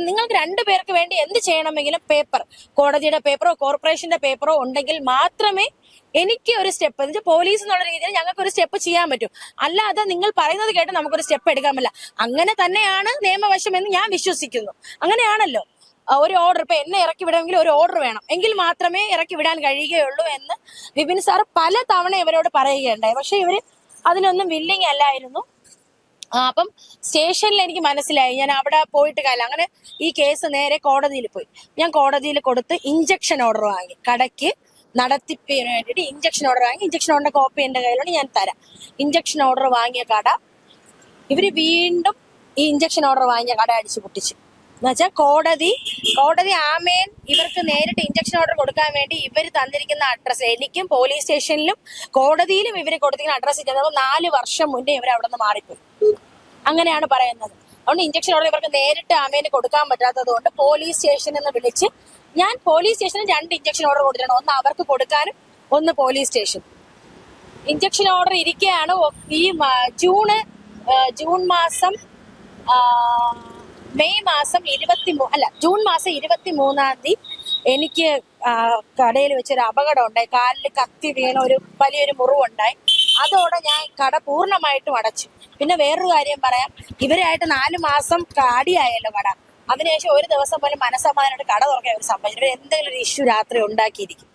നിങ്ങൾക്ക് 2 പേർക്ക് വേണ്ടി എന്ത് ചെയ്യണമെങ്കിലും പേപ്പർ, കോടതിയുടെ പേപ്പറോ കോർപ്പറേഷന്റെ പേപ്പറോ ഉണ്ടെങ്കിൽ മാത്രമേ എനിക്ക് ഒരു സ്റ്റെപ്പ്, പോലീസ് എന്നുള്ള രീതിയിൽ ഞങ്ങൾക്ക് ഒരു സ്റ്റെപ്പ് ചെയ്യാൻ പറ്റും. അല്ലാതെ നിങ്ങൾ പറയുന്നത് കേട്ട് നമുക്കൊരു സ്റ്റെപ്പ് എടുക്കാൻ പറ്റില്ല. അങ്ങനെ തന്നെയാണ് നിയമവശം എന്ന് ഞാൻ വിശ്വസിക്കുന്നു. അങ്ങനെയാണല്ലോ. ഒരു ഓർഡർ, ഇപ്പൊ എന്നെ ഇറക്കി വിടണമെങ്കിൽ ഒരു ഓർഡർ വേണം, എങ്കിൽ മാത്രമേ ഇറക്കി വിടാൻ കഴിയുകയുള്ളൂ എന്ന് വിപിൻ സാർ പല തവണ ഇവരോട് പറയുകയുണ്ടായി. പക്ഷെ ഇവര് അതിനൊന്നും വില്ലിങ് അല്ലായിരുന്നു. അപ്പം സ്റ്റേഷനിൽ എനിക്ക് മനസ്സിലായി, ഞാൻ അവിടെ പോയിട്ട് കാര്യമില്ല. അങ്ങനെ ഈ കേസ് നേരെ കോടതിയിൽ പോയി. ഞാൻ കോടതിയിൽ കൊടുത്ത് ഇഞ്ചക്ഷൻ ഓർഡർ വാങ്ങി. കടയ്ക്ക് നടത്തിപ്പിന് വേണ്ടിയിട്ട് ഇഞ്ചക്ഷൻ ഓർഡർ വാങ്ങി. ഇഞ്ചക്ഷൻ ഓർഡറിന്റെ കോപ്പി എന്റെ കയ്യിലുണ്ട്, ഞാൻ തരാം. ഇഞ്ചക്ഷൻ ഓർഡർ വാങ്ങിയ കട ഇവര് വീണ്ടും ഈ ഇഞ്ചക്ഷൻ ഓർഡർ വാങ്ങിയ കട അടിച്ചു പൊട്ടിച്ചു. എന്നുവെച്ചാൽ കോടതി ആമേൻ ഇവർക്ക് നേരിട്ട് ഇഞ്ചക്ഷൻ ഓർഡർ കൊടുക്കാൻ വേണ്ടി ഇവർ തന്നിരിക്കുന്ന അഡ്രസ്സ്, എനിക്കും പോലീസ് സ്റ്റേഷനിലും കോടതിയിലും ഇവർ കൊടുത്തിരിക്കുന്ന അഡ്രസ്സ് ചെന്നപ്പോൾ 4 വർഷം മുന്നേ ഇവർ അവിടെ നിന്ന് മാറിപ്പോയി. അങ്ങനെയാണ് പറയുന്നത്. അതുകൊണ്ട് ഇഞ്ചക്ഷൻ ഓർഡർ ഇവർക്ക് നേരിട്ട് ആമേന് കൊടുക്കാൻ പറ്റാത്തത് കൊണ്ട് പോലീസ് സ്റ്റേഷനിൽ നിന്ന് വിളിച്ച് ഞാൻ പോലീസ് സ്റ്റേഷനിൽ 2 ഇഞ്ചക്ഷൻ ഓർഡർ കൊടുത്തിട്ടുണ്ട്. ഒന്ന് അവർക്ക് കൊടുക്കാനും ഒന്ന് പോലീസ് സ്റ്റേഷൻ. ഇഞ്ചക്ഷൻ ഓർഡർ ഇരിക്കുകയാണ്. ഈ ജൂൺ മാസം ജൂൺ മാസം 23 എനിക്ക് കടയിൽ വെച്ചൊരു അപകടം ഉണ്ടായി. കാലിൽ കത്തി വീണ ഒരു വലിയൊരു മുറിവുണ്ടായി. അതോടെ ഞാൻ കട പൂർണ്ണമായിട്ടും അടച്ചു. പിന്നെ വേറൊരു കാര്യം പറയാം, ഇവരായിട്ട് 4 മാസം കാടിയായല്ലോ കട. അതിനുശേഷം ഒരു ദിവസം പോലും മനസ്സമാധാനമായിട്ട് കട തുറക്കാൻ അവർ സമ്മതിച്ചിട്ട് എന്തെങ്കിലും ഒരു ഇഷ്യൂ രാത്രി ഉണ്ടാക്കിയിരിക്കും.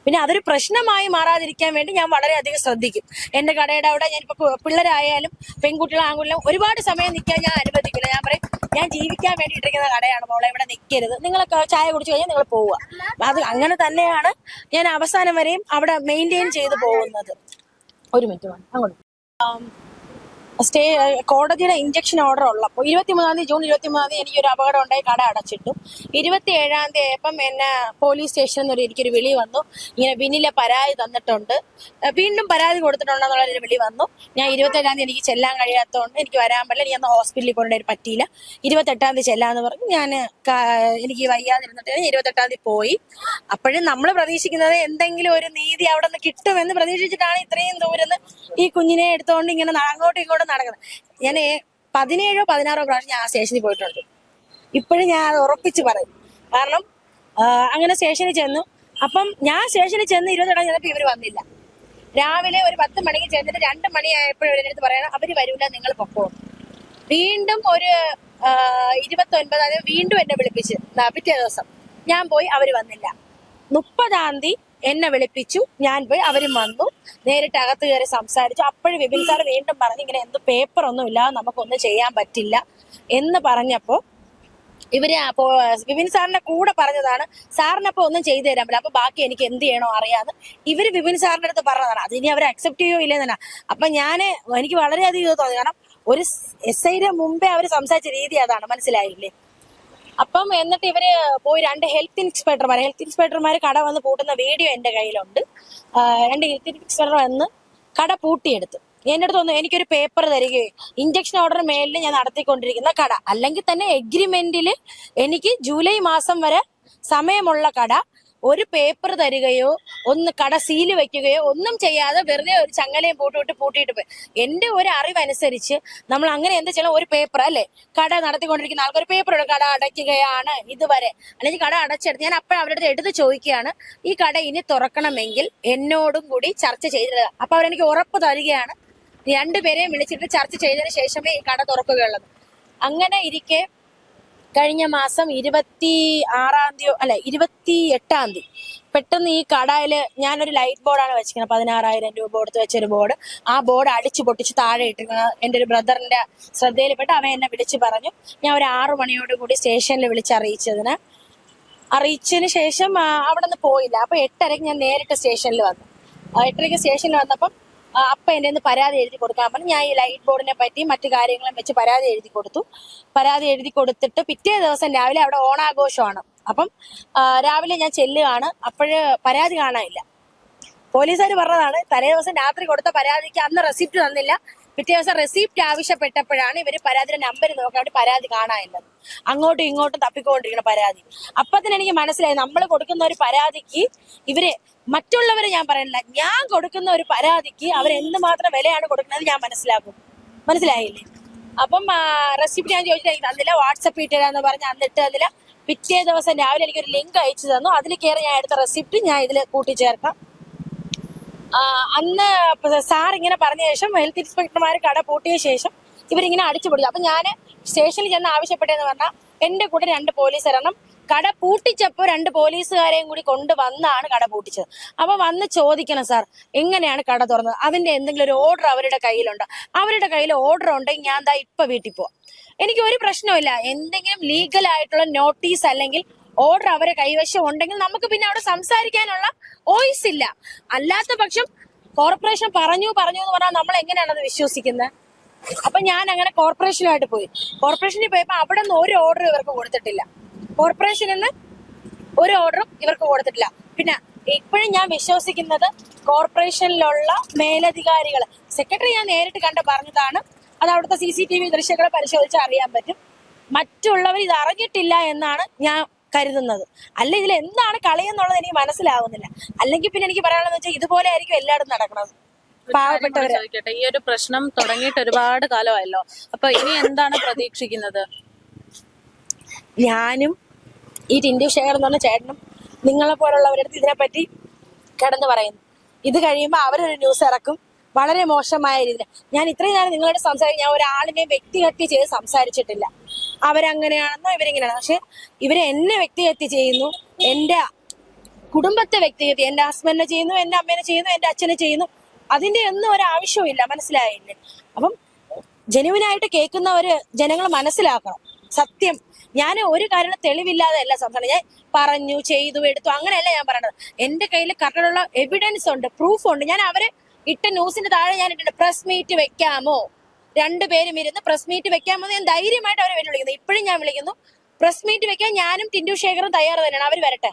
പിന്നെ അതൊരു പ്രശ്നമായി മാറാതിരിക്കാൻ വേണ്ടി ഞാൻ വളരെയധികം ശ്രദ്ധിക്കും. എന്റെ കടയുടെ അവിടെ ഞാനിപ്പോ പിള്ളേരായാലും പെൺകുട്ടികളും ആൺകുട്ടികളും ഒരുപാട് സമയം നിൽക്കാൻ ഞാൻ അനുവദിക്കില്ല. ഞാൻ പറയും, ഞാൻ ജീവിക്കാൻ വേണ്ടിയിട്ടിരിക്കുന്ന കടയാണ് മോളെ, ഇവിടെ നിൽക്കരുത്, നിങ്ങളൊക്കെ ചായ കുടിച്ചു കഴിഞ്ഞാൽ നിങ്ങൾ പോവുക. അത് അങ്ങനെ തന്നെയാണ് ഞാൻ അവസാനം വരെയും അവിടെ മെയിൻറ്റെയിൻ ചെയ്ത് പോകുന്നത്. ഒരു മിനിറ്റ് വേണം അങ്ങോട്ട്. കോടതിയുടെ ഇഞ്ചക്ഷൻ ഓർഡർ ഉള്ളപ്പോൾ 23 ജൂൺ 23 എനിക്കൊരു അപകടം ഉണ്ടായി, കട അടച്ചിട്ടു. 27 ആയപ്പം എന്നെ പോലീസ് സ്റ്റേഷനിൽ നിന്ന് എനിക്കൊരു വിളി വന്നു, ഇങ്ങനെ ബിന്നിലെ പരാതി തന്നിട്ടുണ്ട്, വീണ്ടും പരാതി കൊടുത്തിട്ടുണ്ടെന്നുള്ളൊരു വിളി വന്നു. ഞാൻ 27 എനിക്ക് ചെല്ലാൻ കഴിയാത്തതുകൊണ്ട് എനിക്ക് വരാൻ പറ്റില്ല, എനിക്ക് അന്ന് ഹോസ്പിറ്റലിൽ പോകേണ്ട പറ്റിയില്ല. 28 ചെല്ലാന്ന് പറഞ്ഞു. ഞാൻ എനിക്ക് വയ്യാതിരുന്നിട്ട് 28 പോയി. അപ്പോഴും നമ്മൾ പ്രതീക്ഷിക്കുന്നത് എന്തെങ്കിലും ഒരു നീതി അവിടെ നിന്ന് കിട്ടുമെന്ന് പ്രതീക്ഷിച്ചിട്ടാണ് ഇത്രയും ദൂരം ഈ കുഞ്ഞിനെ എടുത്തുകൊണ്ട് ഇങ്ങനെ അങ്ങോട്ടും ഇങ്ങോട്ടും നടക്കുന്നത്. ഞാൻ 17-16 പ്രാവശ്യം ഞാൻ ആ സ്റ്റേഷനിൽ പോയിട്ടുണ്ട്. ഇപ്പോഴും ഞാൻ അത് ഉറപ്പിച്ച് പറയും. കാരണം അങ്ങനെ സ്റ്റേഷനിൽ ചെന്നു. അപ്പം ഞാൻ സ്റ്റേഷനിൽ ചെന്ന് 28 ചെന്നപ്പോൾ ഇവർ വന്നില്ല. രാവിലെ ഒരു 10 മണിക്ക് ചെന്നിട്ട് 2 മണിയായപ്പോഴും ഇവരുടെ അടുത്ത് പറയണം, അവര് വരൂല, നിങ്ങൾ പൊക്കോളും. വീണ്ടും ഒരു 29 വീണ്ടും എന്നെ വിളിപ്പിച്ച് പിറ്റേ ദിവസം ഞാൻ പോയി, അവര് വന്നില്ല. 30 എന്നെ വിളിപ്പിച്ചു, ഞാൻ പോയി, അവരും വന്നു, നേരിട്ട് അകത്ത് കയറി സംസാരിച്ചു. അപ്പോഴും വിപിൻ സാർ വീണ്ടും പറഞ്ഞു, ഇങ്ങനെ എന്ത് പേപ്പറൊന്നും ഇല്ലാതെ നമുക്കൊന്നും ചെയ്യാൻ പറ്റില്ല എന്ന് പറഞ്ഞപ്പോ ഇവര് വിപിൻ സാറിന്റെ കൂടെ പറഞ്ഞതാണ്, സാറിനപ്പോ ഒന്നും ചെയ്തു തരാൻ പറ്റില്ല, അപ്പൊ ബാക്കി എനിക്ക് എന്ത് ചെയ്യണോ അറിയാന്ന് ഇവര് വിപിൻ സാറിന്റെ അടുത്ത് പറഞ്ഞതാണ്. അതിനി അവർ അക്സെപ്റ്റ് ചെയ്യോ ഇല്ലെന്നാ. അപ്പൊ എനിക്ക് വളരെയധികം ഇത് തോന്നി. കാരണം ഒരു SIയുടെ മുമ്പേ അവർ സംസാരിച്ച രീതി അതാണ്, മനസ്സിലായില്ലേ? അപ്പം എന്നിട്ട് ഇവര് പോയി 2 ഹെൽത്ത് ഇൻസ്പെക്ടർമാർ കട വന്ന് പൂട്ടുന്ന വീഡിയോ എന്റെ കയ്യിലുണ്ട്. 2 ഹെൽത്ത് ഇൻസ്പെക്ടർ വന്ന് കട പൂട്ടിയെടുത്ത് എന്റെ അടുത്ത് തോന്നുന്നു എനിക്കൊരു പേപ്പർ തരികയോ, ഇഞ്ചക്ഷൻ ഓർഡർ മേലിൽ ഞാൻ നടത്തിക്കൊണ്ടിരിക്കുന്ന കട, അല്ലെങ്കിൽ തന്നെ എഗ്രിമെന്റിൽ എനിക്ക് ജൂലൈ മാസം വരെ സമയമുള്ള കട, ഒരു പേപ്പർ തരികയോ ഒന്ന് കട സീല് വെക്കുകയോ ഒന്നും ചെയ്യാതെ വെറുതെ ഒരു ചങ്ങലയും പൂട്ടിയിട്ട് പോയി. എന്റെ ഒരു അറിവനുസരിച്ച് നമ്മൾ അങ്ങനെ എന്താ ചെയ്യണം, ഒരു പേപ്പർ അല്ലെ, കട നടത്തിക്കൊണ്ടിരിക്കുന്ന ആൾക്കാർ പേപ്പർ കട അടയ്ക്കുകയാണ് ഇതുവരെ, അല്ലെങ്കിൽ കട അടച്ചെടുത്ത് ഞാൻ അപ്പോഴും അവരുടെ അടുത്ത് എടുത്ത് ചോദിക്കുകയാണ്, ഈ കട ഇനി തുറക്കണമെങ്കിൽ എന്നോടും കൂടി ചർച്ച ചെയ്തത്. അപ്പൊ അവരെനിക്ക് ഉറപ്പ് തരികയാണ്, 2 പേരെയും വിളിച്ചിട്ട് ചർച്ച ചെയ്തതിന് ശേഷമേ ഈ കട തുറക്കുകയുള്ളത്. അങ്ങനെ ഇരിക്കെ കഴിഞ്ഞ മാസം 28 പെട്ടെന്ന് ഈ കടയില് ഞാനൊരു ലൈറ്റ് ബോർഡാണ് വെച്ചിരിക്കുന്നത്, 16,000 രൂപ കൊടുത്ത് വെച്ചൊരു ബോർഡ്. ആ ബോർഡ് അടിച്ചു പൊട്ടിച്ച് താഴെ ഇട്ടിരിക്കുന്നത് എന്റെ ഒരു ബ്രദറിന്റെ ശ്രദ്ധയിൽപ്പെട്ട് അവൻ എന്നെ വിളിച്ചു പറഞ്ഞു. ഞാൻ ഒരു 6 മണിയോടുകൂടി സ്റ്റേഷനിൽ അറിയിച്ചതിന് ശേഷം അവിടെ നിന്ന് പോയില്ല. അപ്പൊ 8:30 ഞാൻ നേരിട്ട് സ്റ്റേഷനിൽ വന്നു. 8:30 സ്റ്റേഷനിൽ വന്നപ്പം അപ്പൊ എന്റെ ഒന്ന് പരാതി എഴുതി കൊടുക്കാൻ പറഞ്ഞു. ഞാൻ ഈ ലൈറ്റ് ബോർഡിനെ പറ്റി മറ്റു കാര്യങ്ങളും വെച്ച് പരാതി എഴുതി കൊടുത്തു. പരാതി എഴുതി കൊടുത്തിട്ട് പിറ്റേ ദിവസം രാവിലെ അവിടെ ഓണാഘോഷമാണ്. അപ്പം രാവിലെ ഞാൻ ചെല്ലുകയാണ്. അപ്പോഴ് പരാതി കാണാനില്ല. പോലീസുകാർ പറഞ്ഞതാണ്, തലേ ദിവസം രാത്രി കൊടുത്ത പരാതിക്ക് അന്ന് റെസിപ്റ്റ് തന്നില്ല, പിറ്റേ ദിവസം റെസിപ്റ്റ് ആവശ്യപ്പെട്ടപ്പോഴാണ് ഇവര് പരാതിയുടെ നമ്പർ നോക്കാൻ വേണ്ടി പരാതി കാണാനില്ല. അങ്ങോട്ടും ഇങ്ങോട്ടും തപ്പിക്കൊണ്ടിരിക്കുന്ന പരാതി. അപ്പൊ തന്നെ എനിക്ക് മനസ്സിലായി, നമ്മൾ കൊടുക്കുന്ന ഒരു പരാതിക്ക് ഇവര്, മറ്റുള്ളവരെ ഞാൻ പറയുന്നില്ല, ഞാൻ കൊടുക്കുന്ന ഒരു പരാതിക്ക് അവർ എന്തുമാത്രം വിലയാണ് കൊടുക്കുന്നത് ഞാൻ മനസ്സിലായില്ലേ? അപ്പം റെസിപ്റ്റ് ഞാൻ ചോദിച്ചിട്ട് എനിക്ക് തന്നില്ല. വാട്സപ്പ് ഇട്ടുതരാന്ന് പറഞ്ഞ് അന്നിട്ട് തന്നില്ല. പിറ്റേ ദിവസം രാവിലെ എനിക്കൊരു ലിങ്ക് അയച്ചു തന്നു. അതിൽ കയറി ഞാൻ എടുത്ത റെസിപ്റ്റ് ഞാൻ ഇതിൽ കൂട്ടിച്ചേർക്കാം. അന്ന് സാർ ഇങ്ങനെ പറഞ്ഞ ശേഷം ഹെൽത്ത് ഇൻസ്പെക്ടർമാർ കട പൂട്ടിയ ശേഷം ഇവരിങ്ങനെ അടിച്ചു പൊടിച്ചു. അപ്പൊ ഞാൻ സ്റ്റേഷനിൽ ചെന്ന് ആവശ്യപ്പെട്ടതെന്ന് പറഞ്ഞാൽ എന്റെ കൂടെ 2 പോലീസ് ഇറങ്ങണം. കട പൂട്ടിച്ചപ്പോ 2 പോലീസുകാരെയും കൂടി കൊണ്ടുവന്നാണ് കട പൂട്ടിച്ചത്. അപ്പൊ വന്ന് ചോദിക്കണം, സാർ എങ്ങനെയാണ് കട തുറന്നത്, അതിന്റെ എന്തെങ്കിലും ഒരു ഓർഡർ അവരുടെ കയ്യിലുണ്ടോ? അവരുടെ കയ്യിൽ ഓർഡർ ഉണ്ടെങ്കിൽ ഞാൻ ദാ ഇപ്പൊ വീട്ടിൽ പോവാം, എനിക്ക് ഒരു പ്രശ്നമില്ല. എന്തെങ്കിലും ലീഗൽ ആയിട്ടുള്ള നോട്ടീസ് അല്ലെങ്കിൽ ഓർഡർ അവരെ കൈവശം ഉണ്ടെങ്കിൽ നമുക്ക് പിന്നെ അവിടെ സംസാരിക്കാനുള്ള വോയിസ് ഇല്ല. അല്ലാത്ത പക്ഷം കോർപ്പറേഷൻ പറഞ്ഞു എന്ന് പറഞ്ഞാൽ നമ്മൾ എങ്ങനെയാണ് അത് വിശ്വസിക്കുന്നത്? അപ്പൊ ഞാൻ അങ്ങനെ കോർപ്പറേഷനുമായിട്ട് പോയി. കോർപ്പറേഷനിൽ പോയപ്പോ അവിടെ നിന്ന് ഒരു ഓർഡർ ഇവർക്ക് കൊടുത്തിട്ടില്ല. കോർപ്പറേഷനിൽ നിന്ന് ഒരു ഓർഡറും ഇവർക്ക് കൊടുത്തിട്ടില്ല. പിന്നെ ഇപ്പോഴും ഞാൻ വിശ്വസിക്കുന്നത് കോർപ്പറേഷനിലുള്ള മേലധികാരികൾ, സെക്രട്ടറി ഞാൻ നേരിട്ട് കണ്ട് പറഞ്ഞതാണ്, അത് അവിടുത്തെ CCTV ദൃശ്യങ്ങളെ പരിശോധിച്ച് അറിയാൻ പറ്റും. മറ്റുള്ളവർ ഇത് അറിഞ്ഞിട്ടില്ല എന്നാണ് ഞാൻ കരുതുന്നത്. അല്ല ഇതിൽ എന്താണ് കളിയെന്നുള്ളത് എനിക്ക് മനസ്സിലാവുന്നില്ല. അല്ലെങ്കിൽ പിന്നെ എനിക്ക് പറയാനുള്ളത് വെച്ചാൽ ഇതുപോലെ ആയിരിക്കും എല്ലായിടും നടക്കുന്നത്. പാവപ്പെട്ടവര് ചോദിക്കട്ടെ, ഈ ഒരു പ്രശ്നം തുടങ്ങിയിട്ട് ഒരുപാട് കാലമായല്ലോ, അപ്പൊ ഇനി എന്താണ് പ്രതീക്ഷിക്കുന്നത്? ഞാനും ഈ ടിൻഡു ശേഖർ എന്ന് പറഞ്ഞ ചേട്ടനും നിങ്ങളെ പോലുള്ളവരുടെ അടുത്ത് ഇതിനെപ്പറ്റി കിടന്ന് പറയുന്നു. ഇത് കഴിയുമ്പോൾ അവരൊരു ന്യൂസ് ഇറക്കും, വളരെ മോശമായ രീതിയിൽ. ഞാൻ ഇത്രയും നേരം നിങ്ങളോട് സംസാരിക്കും, ഞാൻ ഒരാളിനെ വ്യക്തിഹത്യ ചെയ്ത് സംസാരിച്ചിട്ടില്ല. അവരങ്ങനെയാണെന്നോ ഇവരിങ്ങനെയാണോ, പക്ഷെ ഇവര് എന്നെ വ്യക്തിഹത്യ ചെയ്യുന്നു, എന്റെ കുടുംബത്തെ വ്യക്തിഗത എന്റെ ഹസ്ബൻഡിനെ ചെയ്യുന്നു, എന്റെ അമ്മേനെ ചെയ്യുന്നു, എന്റെ അച്ഛനെ ചെയ്യുന്നു. അതിന്റെ ഒന്നും ഒരു ആവശ്യവും മനസ്സിലായില്ലേ? അപ്പം ജെനുവിനായിട്ട് കേൾക്കുന്നവര് ജനങ്ങൾ മനസ്സിലാക്കണം. സത്യം, ഞാൻ ഒരു കാര്യം തെളിവില്ലാതെ അല്ല സംസാരിക്കുന്നത്. ഞാൻ പറഞ്ഞു, ചെയ്തു, എടുത്തു, അങ്ങനെയല്ല ഞാൻ പറയണത്. എന്റെ കയ്യിൽ കറക്റ്റുള്ള എവിഡൻസ് ഉണ്ട്, പ്രൂഫ് ഉണ്ട്. ഞാൻ അവര് ഇട്ട ന്യൂസിന്റെ താഴെ ഞാൻ ഇട്ടിട്ട് പ്രസ് മീറ്റ് വെക്കാമോ, രണ്ടുപേരും ഇരുന്ന് പ്രസ് മീറ്റ് വെക്കാമോ ഞാൻ ധൈര്യമായിട്ട് അവരെ വിളിക്കുന്നത്. ഇപ്പോഴും ഞാൻ വിളിക്കുന്നു. പ്രസ് മീറ്റ് വെക്കാൻ ഞാനും ടിൻഡു ശേഖറും തയ്യാറ് തന്നെയാണ്. അവർ വരട്ടെ.